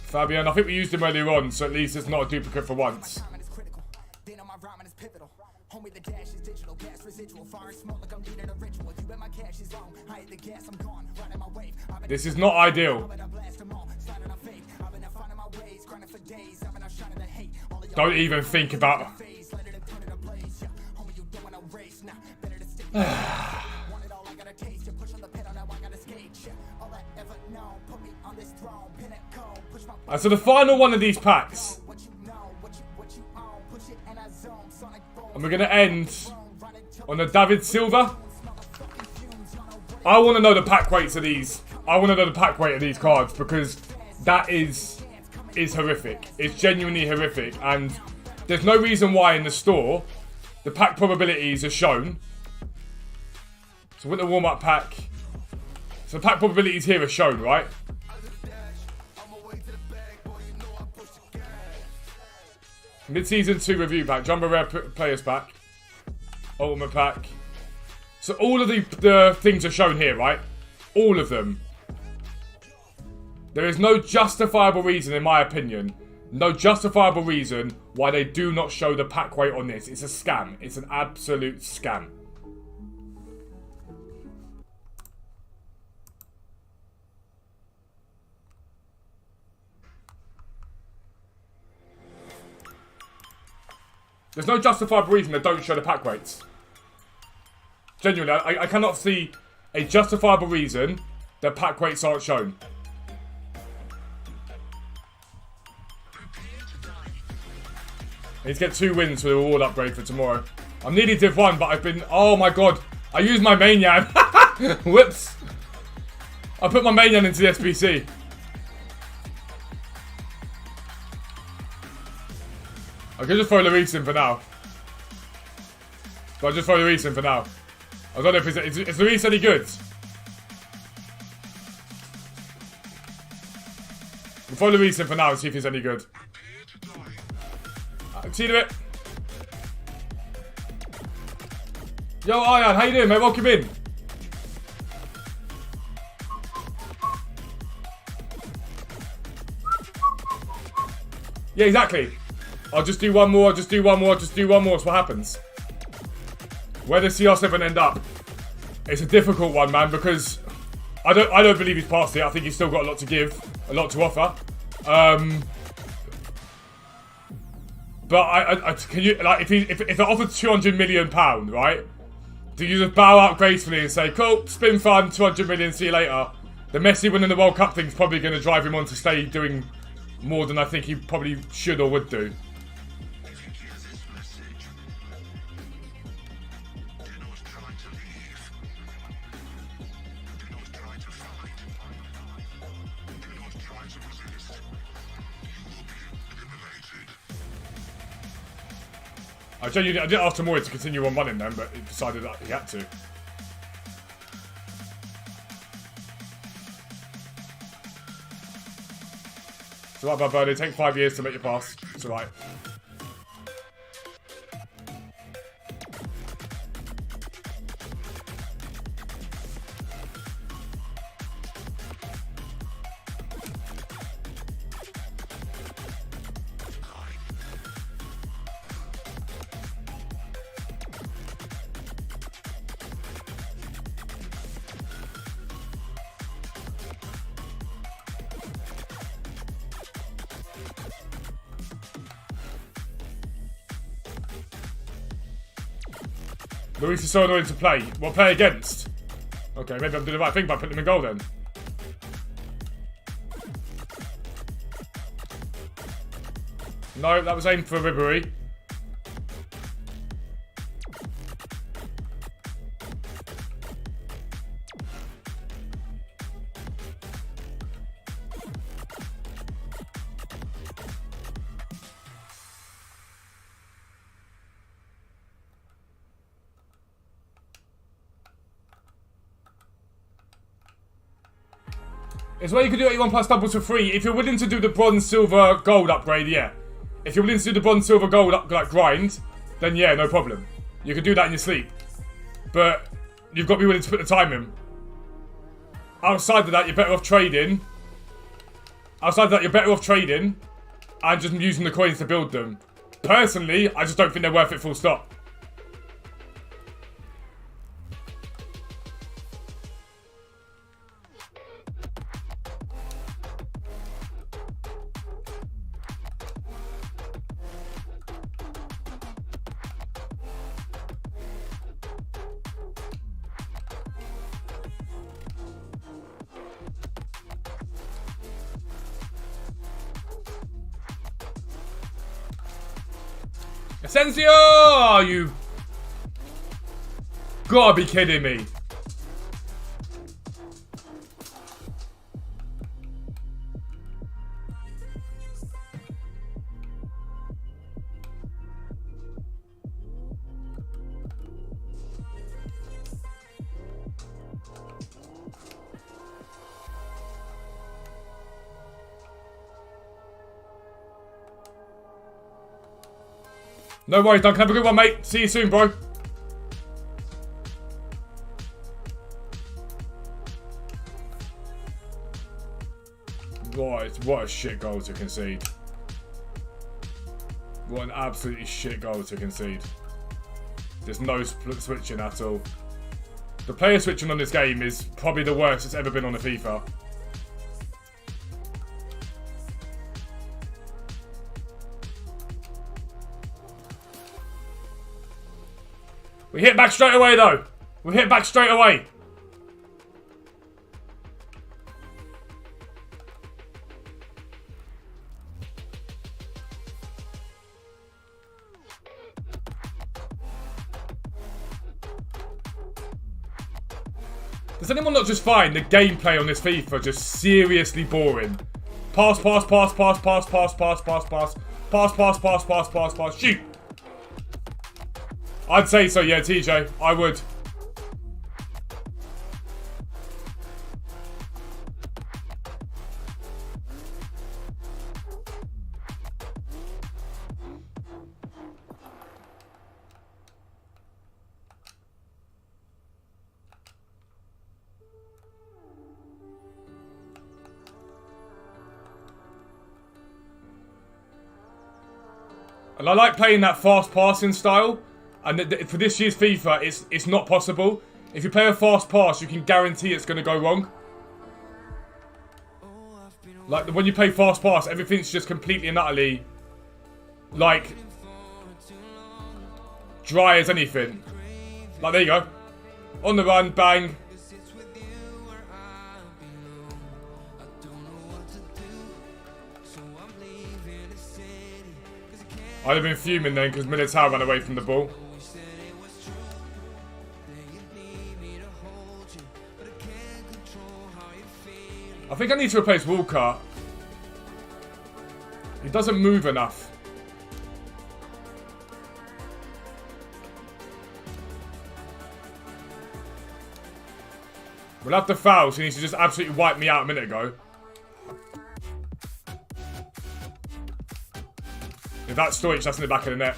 Fabian, I think we used him earlier on, so at least it's not a duplicate for once. This is not ideal. Don't even think about... So the final one of these packs. And we're going to end on the David Silva. I want to know the pack weights of these. I want to know the pack weight of these cards because that is horrific. It's genuinely horrific. And there's no reason why in the store the pack probabilities are shown. So with the warm-up pack. So the pack probabilities here are shown, right? Mid-season 2 review pack, Jumbo Rare Players pack, Ultimate pack. So all of the things are shown here, right? All of them. There is no justifiable reason, in my opinion, no justifiable reason why they do not show the pack weight on this. It's a scam. It's an absolute scam. There's no justifiable reason they don't show the pack weights. Genuinely, I cannot see a justifiable reason that pack weights aren't shown. I need to get 2 wins for the reward upgrade for tomorrow. I'm nearly Div 1, but I've been... Oh my god. I used my main Yan. Whoops. I put my main Yan into the SBC. I could just throw Luis in for now. But I'll just throw Luis in for now. I don't know if is Luis any good? We'll throw Luis in for now and see if he's any good. See you in a bit. Yo, Aryan, how you doing, mate? Welcome in. Yeah, exactly. I'll just do one more, I'll just do one more, I'll just do one more. That's what happens. Where does CR7 end up? It's a difficult one, man, because I don't believe he's past it. I think he's still got a lot to give, a lot to offer. But I can you like if they offered £200 million, right? Do you just bow out gracefully and say, cool, spin fun, 200 million, see you later? The Messi winning the World Cup thing's probably going to drive him on to stay doing more than I think he probably should or would do. I didn't ask Tamori to continue on running then, but he decided that he had to. It's alright, bud, Birdie. Take 5 years to make your pass. It's alright. Luis is so annoying to play. Well, play against. Okay, maybe I'm doing the right thing by putting him in goal then. No, that was aimed for Ribery. It's where you can do 81 plus doubles for free. If you're willing to do the bronze, silver, gold upgrade, yeah. If you're willing to do the bronze, silver, gold like grind, then yeah, no problem. You can do that in your sleep. But you've got to be willing to put the time in. Outside of that, you're better off trading. Outside of that, you're better off trading and just using the coins to build them. Personally, I just don't think they're worth it full stop. Asensio! You gotta be kidding me. No worries, Duncan. Have a good one, mate. See you soon, bro. What a shit goal to concede. What an absolutely shit goal to concede. There's no switching at all. The player switching on this game is probably the worst it's ever been on a FIFA. We hit back straight away, though. We hit back straight away. Does anyone not just find the gameplay on this FIFA just seriously boring? Pass, pass, pass, pass, pass, pass, pass, pass, pass, pass, pass, pass, pass, pass, pass, shoot. I'd say so, yeah, TJ. I would. And I like playing that fast passing style. And for this year's FIFA, it's not possible. If you play a fast pass, you can guarantee it's going to go wrong. Like, when you play fast pass, everything's just completely and utterly, like, dry as anything. Like, there you go. On the run, bang. I'd have been fuming then because Militao ran away from the ball. I think I need to replace Walker He doesn't move enough. We'll have to foul, so he needs to just absolutely wipe me out a minute ago. If that's Stoic, that's in the back of the net.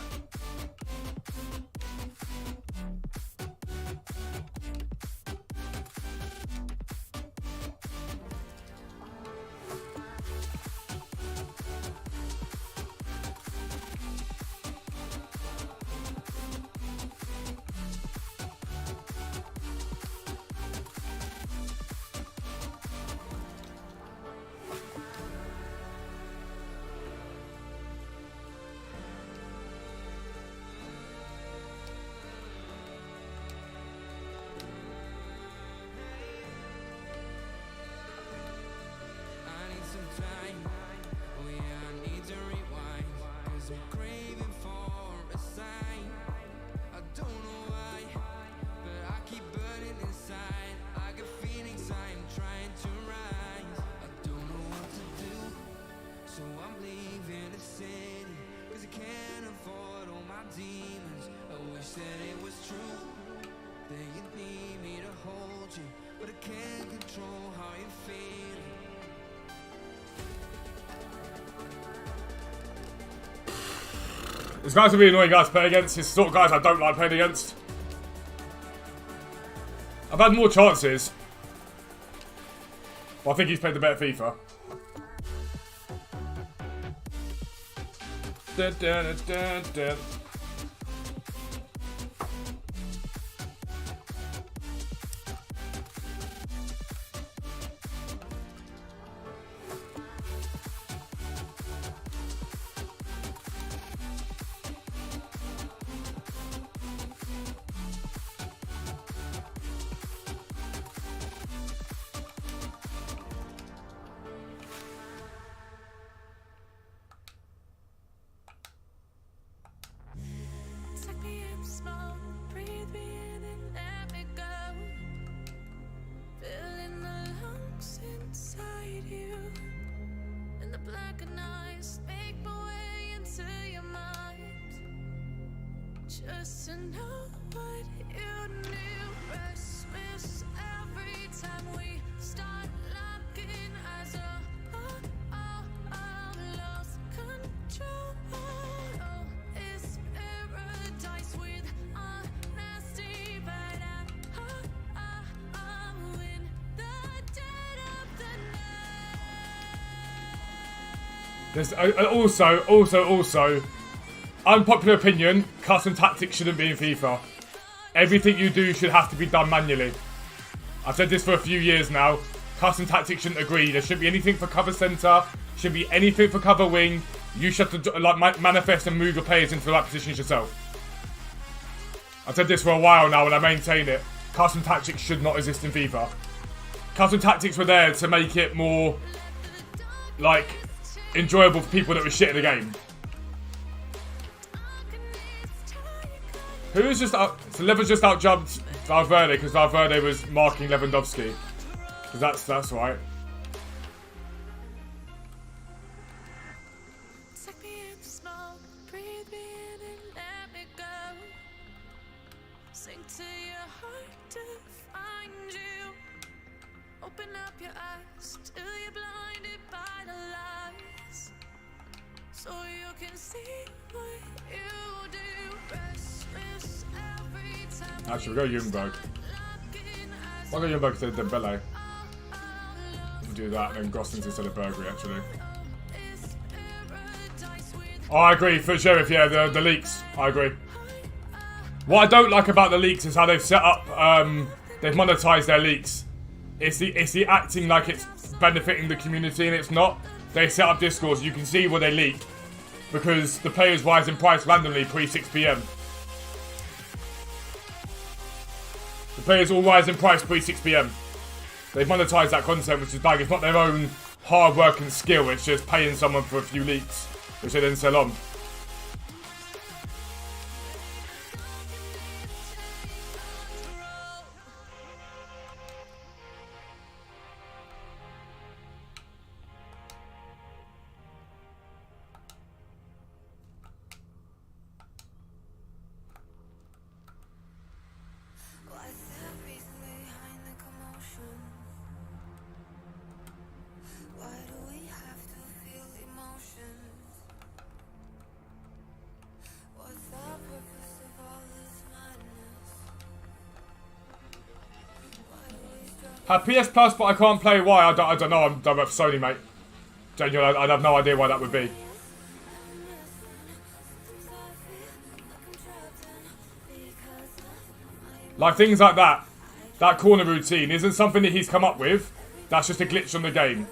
This guy's a really annoying guy to play against. He's the sort of guys I don't like playing against. I've had more chances. But I think he's played the better FIFA. Dun, dun, dun, dun. Just to know what you knew. Restless every time we start looking as lost control. Oh, it's paradise with honesty, but I'm in the dead of the night. There's also. Unpopular opinion, custom tactics shouldn't be in FIFA. Everything you do should have to be done manually. I've said this for a few years now. Custom tactics shouldn't agree. There shouldn't be anything for cover centre. Shouldn't be anything for cover wing. You should have to like manifest and move your players into the right positions yourself. I've said this for a while now and I maintain it. Custom tactics should not exist in FIFA. Custom tactics were there to make it more like enjoyable for people that were shit at the game. Who's just out? So Lever's just out jumped Valverde because Valverde was marking Lewandowski. Because that's right. Take me in the smoke, breathe me in and let me go. Sink to your heart to find you. Open up your eyes till you're blinded by the lies, so you can see what you do. Restless every time. Actually, we'll go Ljungberg. I'll go Ljungberg instead of Dembele. We'll do that, and then Goslin's instead of Bergery, actually. Oh, I agree. For Sheriff, yeah, the leaks. I agree. What I don't like about the leaks is how they've set up, they've monetized their leaks. It's the acting like it's benefiting the community, and it's not. They set up Discord, you can see where they leak. Because the players rise in price randomly pre 6 PM. The players all rise in price pre 6 PM. They've monetized that content, which is bad. It's not their own hard work and skill, it's just paying someone for a few leaks, which they then sell on. Have PS Plus, but I can't play. Why? I don't know. I'm done with Sony, mate. Genuinely, I have no idea why that would be. Like things like that. That corner routine isn't something that he's come up with. That's just a glitch on the game.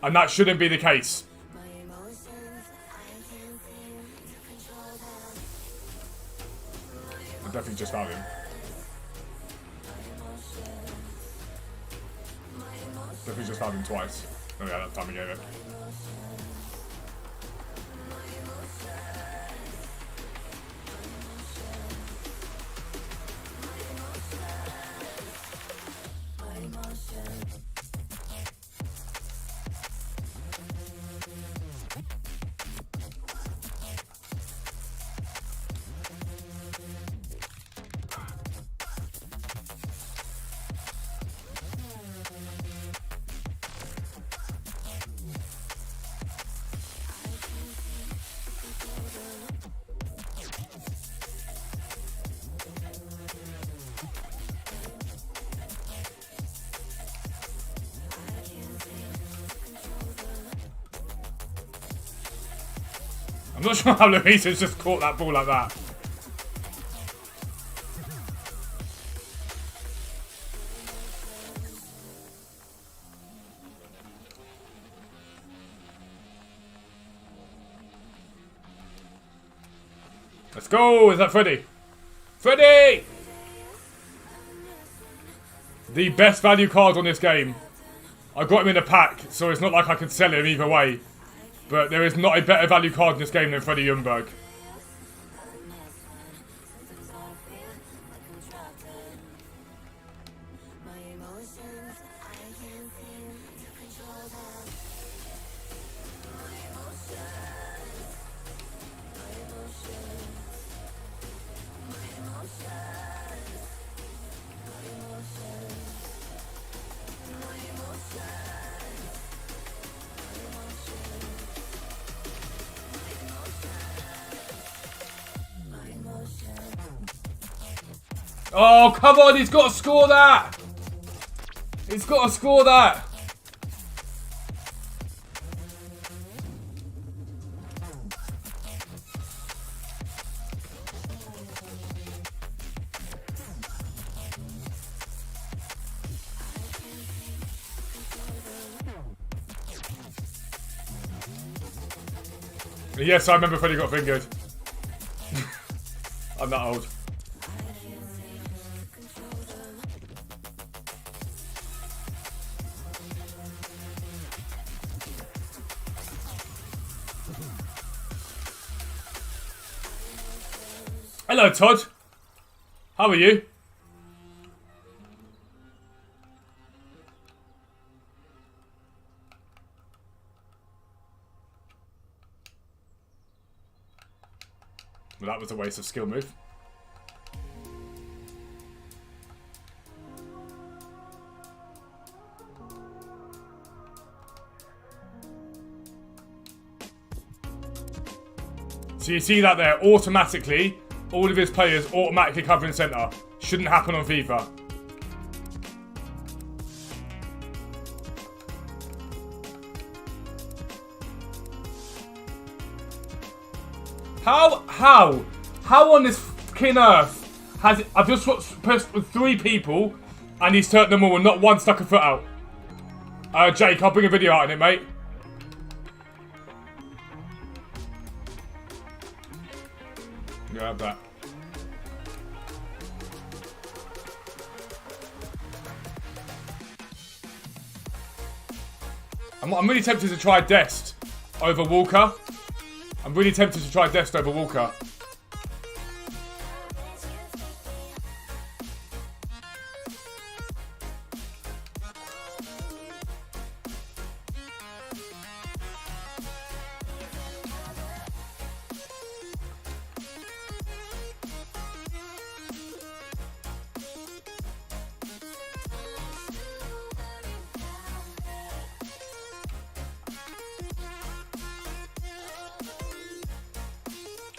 And that shouldn't be the case. I definitely just found him. Definitely just found him twice. Oh yeah, that time he gave it. I'm not sure how Luis has just caught that ball like that. Let's go! Is that Freddy? Freddy! The best value card on this game. I got him in a pack, so it's not like I could sell him either way. But there is not a better value card in this game than Freddy Ljungberg. Oh, come on, he's got to score that! He's got to score that! Yes, I remember Freddy got fingered. I'm that old. Hello, Todd. How are you? Well, that was a waste of skill move. So you see that there, automatically, all of his players automatically covering centre. Shouldn't happen on FIFA. How on this fucking earth has it, I've just pressed with 3 people and he's turned them all and not one stuck a foot out. Jake, I'll bring a video out on it, mate. Yeah, have that. I'm really tempted to try Dest over Walker. I'm really tempted to try Dest over Walker.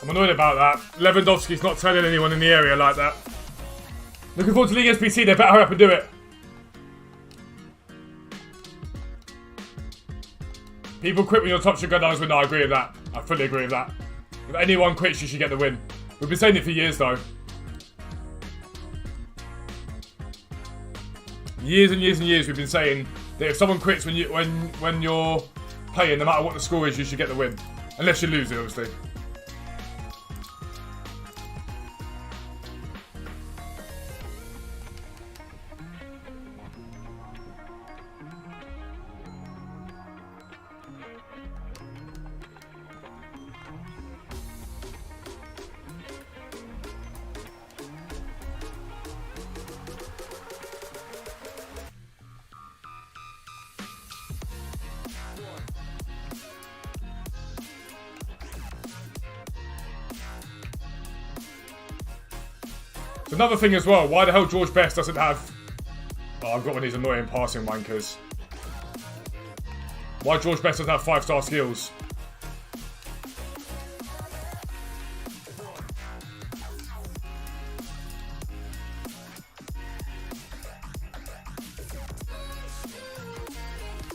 I'm annoyed about that. Lewandowski's not telling anyone in the area like that. Looking forward to League SBC. They better hurry up and do it. People quit when your top should go down as win. I agree with that. I fully agree with that. If anyone quits, you should get the win. We've been saying it for years, though. Years and years and years we've been saying that if someone quits when you're playing, no matter what the score is, you should get the win. Unless you lose it, obviously. Another thing as well, why the hell George Best doesn't have... Oh, I've got one of these annoying passing wankers. Why George Best doesn't have 5-star skills.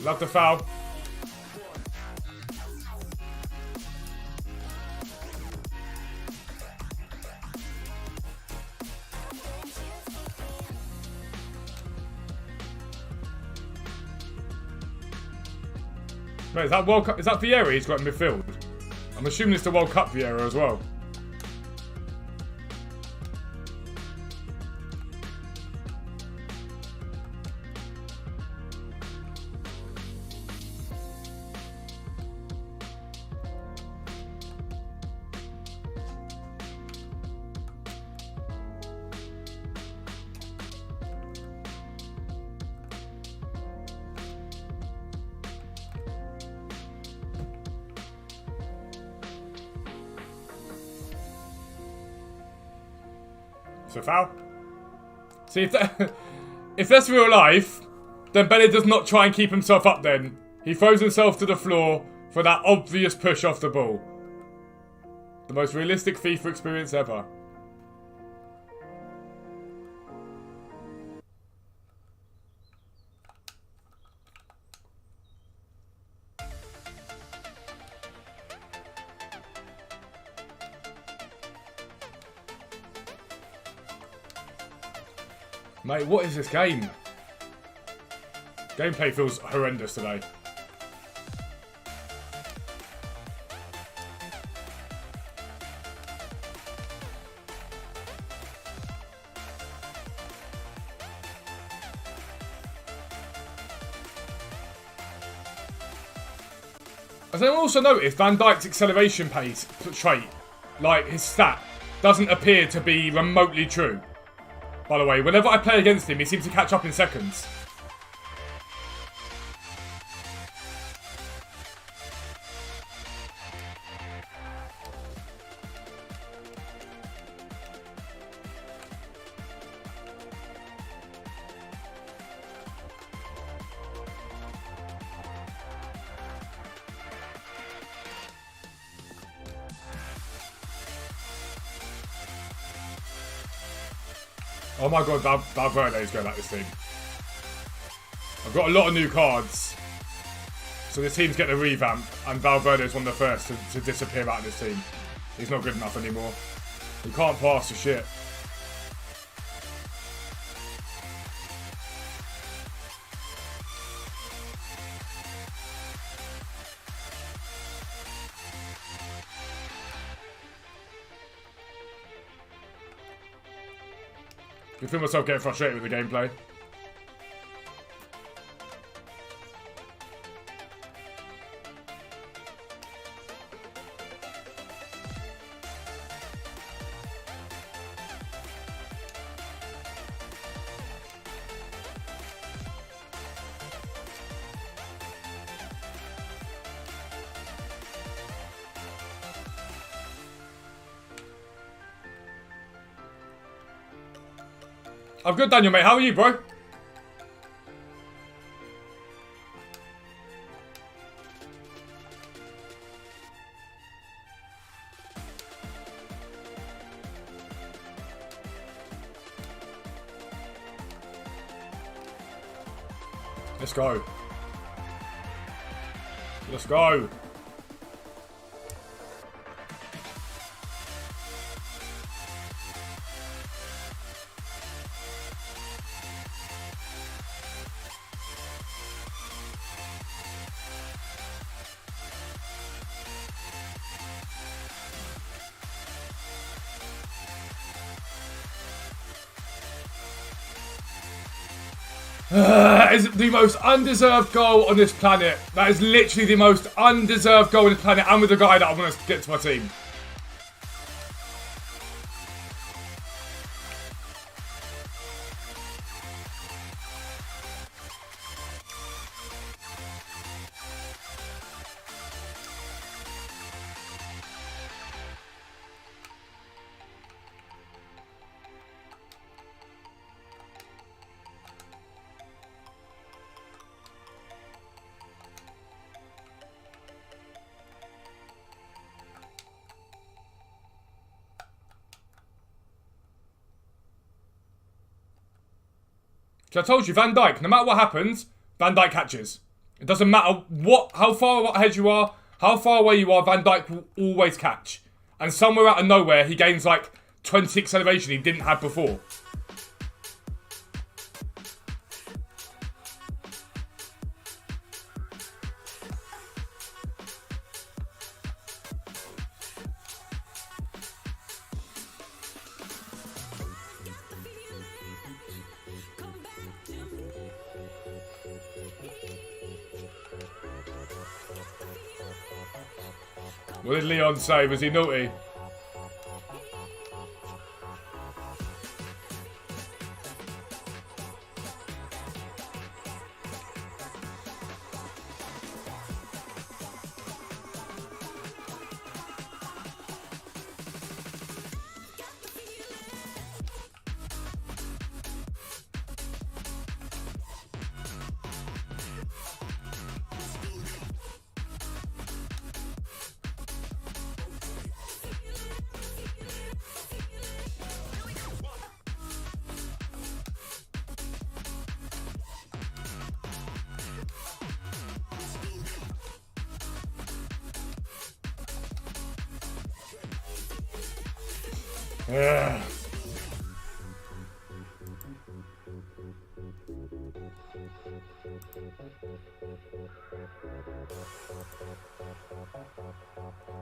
Love the foul. Wait, is that World Cup? Is that Vieira he's got in midfield? I'm assuming it's the World Cup Vieira as well. It's a foul. See, if that's real life, then Belly does not try and keep himself up then. He throws himself to the floor for that obvious push off the ball. The most realistic FIFA experience ever. Mate, what is this game? Gameplay feels horrendous today. As I also noticed, Van Dijk's acceleration pace trait, like his stat, doesn't appear to be remotely true. By the way, whenever I play against him, he seems to catch up in seconds. Oh my god, Valverde is going back this team. I've got a lot of new cards. So this team's getting a revamp, and Valverde is one of the first to disappear out of this team. He's not good enough anymore. He can't pass for shit. I can feel myself getting frustrated with the gameplay. I'm good, Daniel, mate. How are you, bro? Let's go. Let's go. Is the most undeserved goal on this planet. That is literally the most undeserved goal on the planet, and with the guy that I want to get to my team. I told you, Van Dijk, no matter what happens, Van Dijk catches. It doesn't matter how far ahead you are, how far away you are, Van Dijk will always catch. And somewhere out of nowhere, he gains like 20 acceleration he didn't have before. What did Leon say? Was he naughty? Yeah.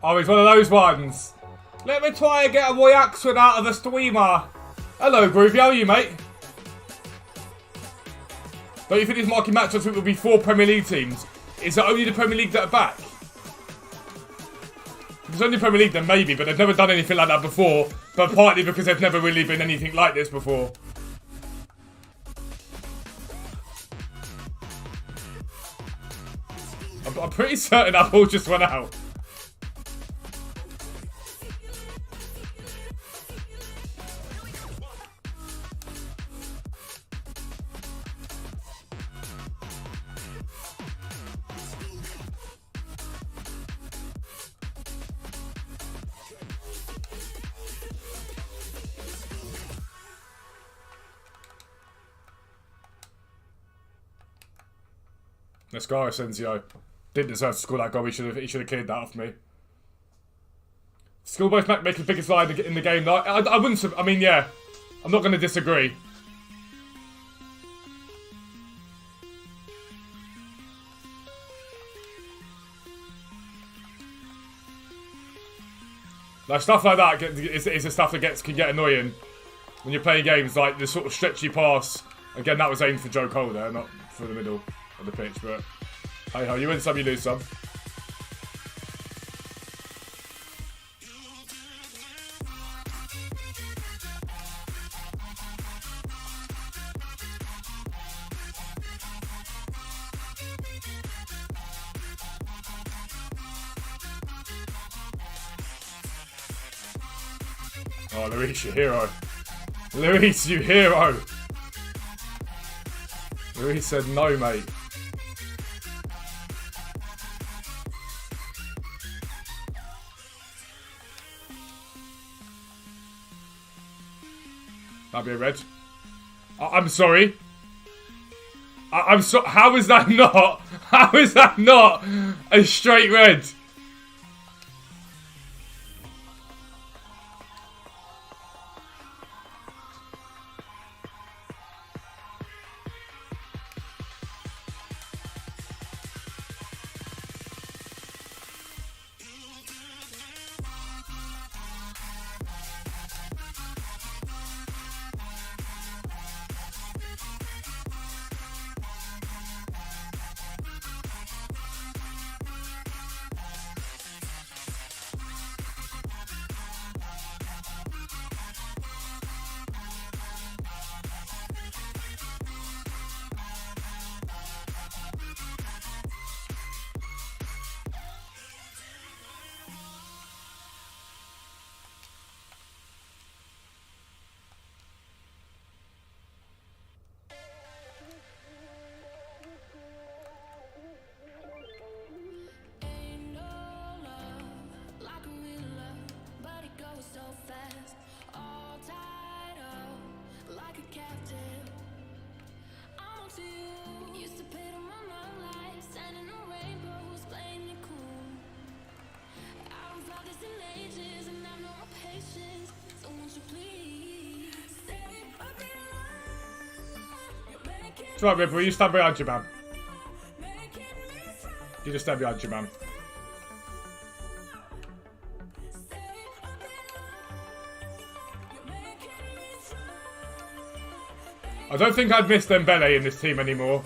Oh, he's one of those ones. Let me try and get a reaction out of the streamer. Hello, Groovy. How are you, mate? Don't you think this marquee match will be 4 Premier League teams? Is it only the Premier League that are back? If it's only Premier League, then maybe, but they've never done anything like that before. But partly because they've never really been anything like this before. I'm pretty certain that ball just went out. Let's go, Asensio. Didn't deserve to score that goal. He should have cleared that off me. Schoolboy's make the biggest line in the game. Though. I wouldn't. I mean, yeah. I'm not going to disagree. Like stuff like that is the stuff that can get annoying when you're playing games like the sort of stretchy pass. Again, that was aimed for Joe Cole there, not for the middle of the pitch. But hey ho, you win some, you lose some. Oh, Luis, you hero. Luis, you hero. Luis said no, mate. That'd be a red. I'm sorry. I'm so. How is that not? How is that not a straight red? It's right, Ripper. You stand behind you, man. You just stand behind you, man. I don't think I'd miss Dembele in this team anymore.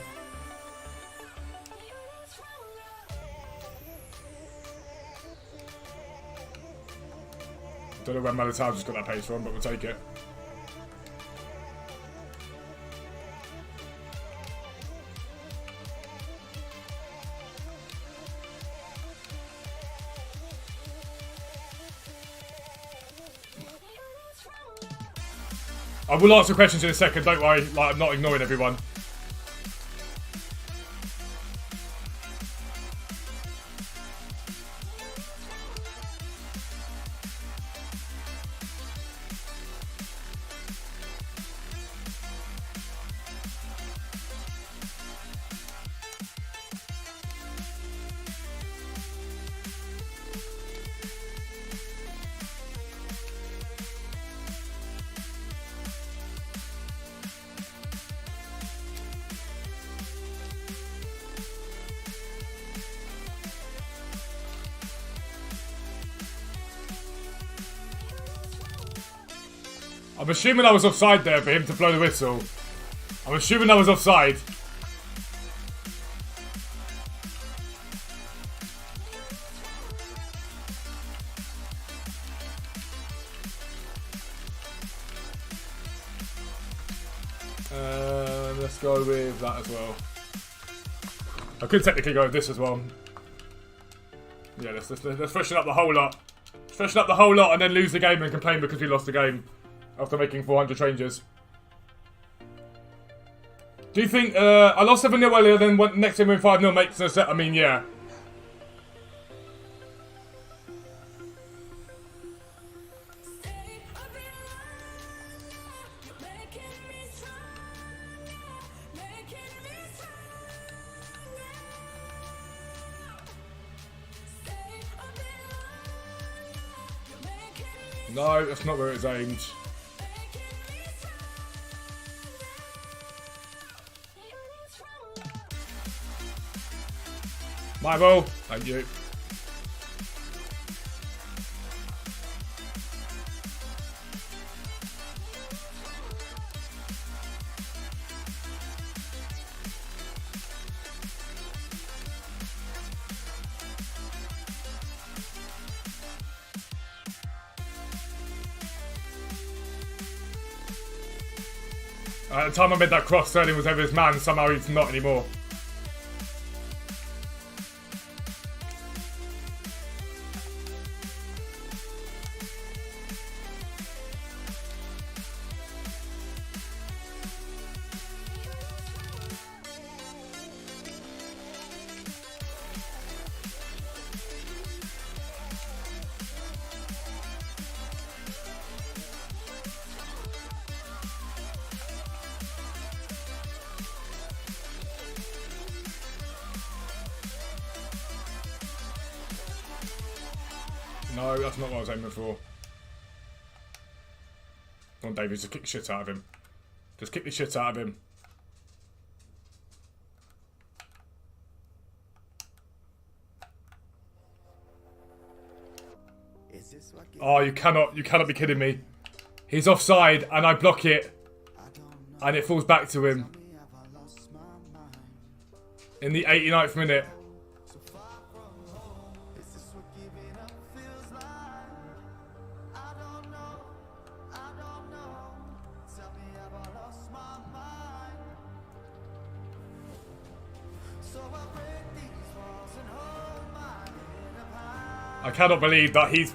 Don't know where Militao just got that pace from, but we'll take it. I will answer questions in a second, don't worry. Like, I'm not ignoring everyone. I'm assuming I was offside there for him to blow the whistle. I'm assuming I was offside. Let's go with that as well. I could technically go with this as well. Yeah, let's freshen up the whole lot. Freshen up the whole lot and then lose the game and complain because we lost the game after making 400 changes. Do you think I lost 7-0 earlier, then next game win 5-0 makes a set? I mean, yeah. No, that's not where it's aimed. My ball. Thank you. At the time I made that cross, Sterling was over his man. Somehow he's not anymore. No, that's not what I was aiming for. Come on, David, just kick the shit out of him. Just kick the shit out of him. Oh, you cannot be kidding me. He's offside and I block it. And it falls back to him. In the 89th minute. I cannot believe that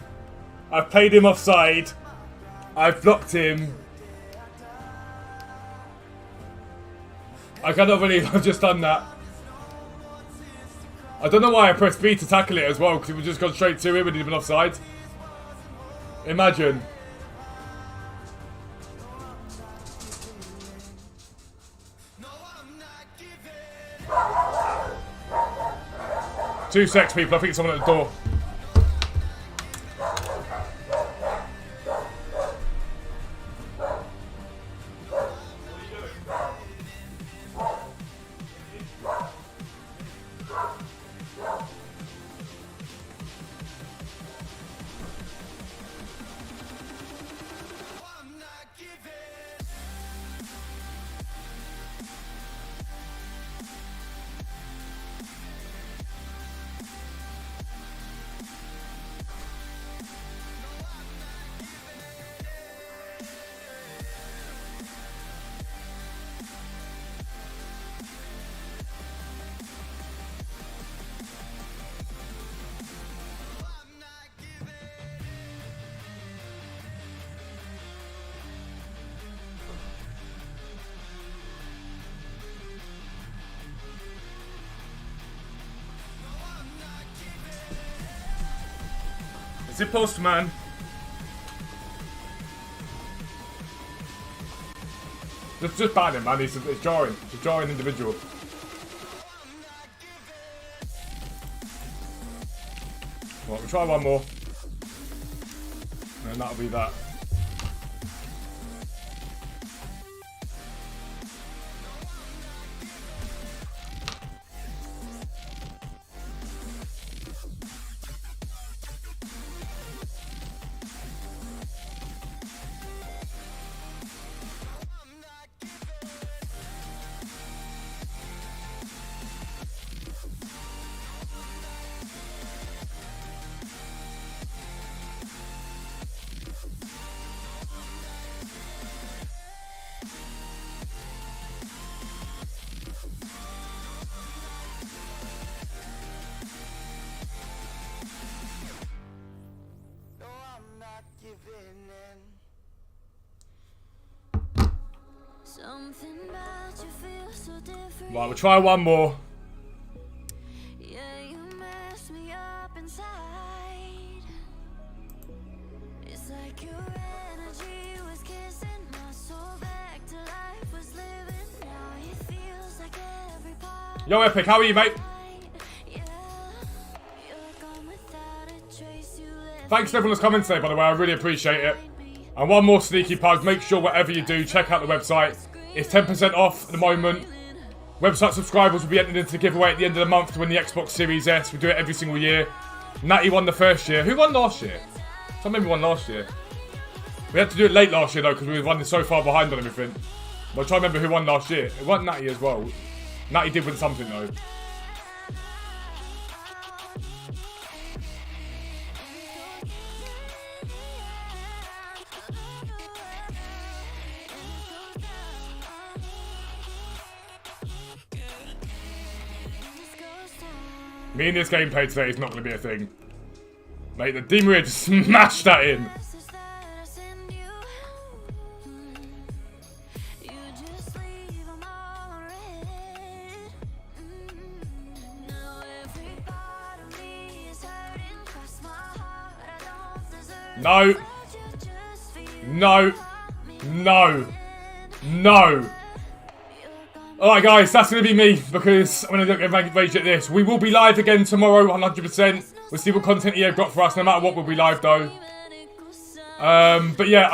I've played him offside. I've blocked him. I cannot believe I've just done that. I don't know why I pressed B to tackle it as well, because it would just gone straight to him and he'd been offside. Imagine. Two secs, people. I think someone at the door. Is it postman? Just ban him, man. It's jarring. It's a jarring individual. Right, we'll try one more. And that'll be that. Right, we'll try one more. Yeah, you mess me up inside. It's like your energy was kissing my soul back to life, was living. Now it feels like every part. Yo, Epic, how are you, mate? Thanks to everyone that's coming today, by the way. I really appreciate it. And one more sneaky plug. Make sure whatever you do, check out the website. It's 10% off at the moment. Website subscribers will be entered into the giveaway at the end of the month to win the Xbox Series S. We do it every single year. Natty won the first year. Who won last year? Someone won last year. We had to do it late last year though because we were running so far behind on everything. But I'm trying to remember who won last year. It wasn't Natty as well. Natty did win something though. Me and this gameplay today is not going to be a thing. Mate, the Demon just smashed that in. No. No. No. No. Alright guys, that's going to be me because I'm going to rage at this. We will be live again tomorrow, 100%. We'll see what content EA have got for us. No matter what, we'll be live though. But yeah.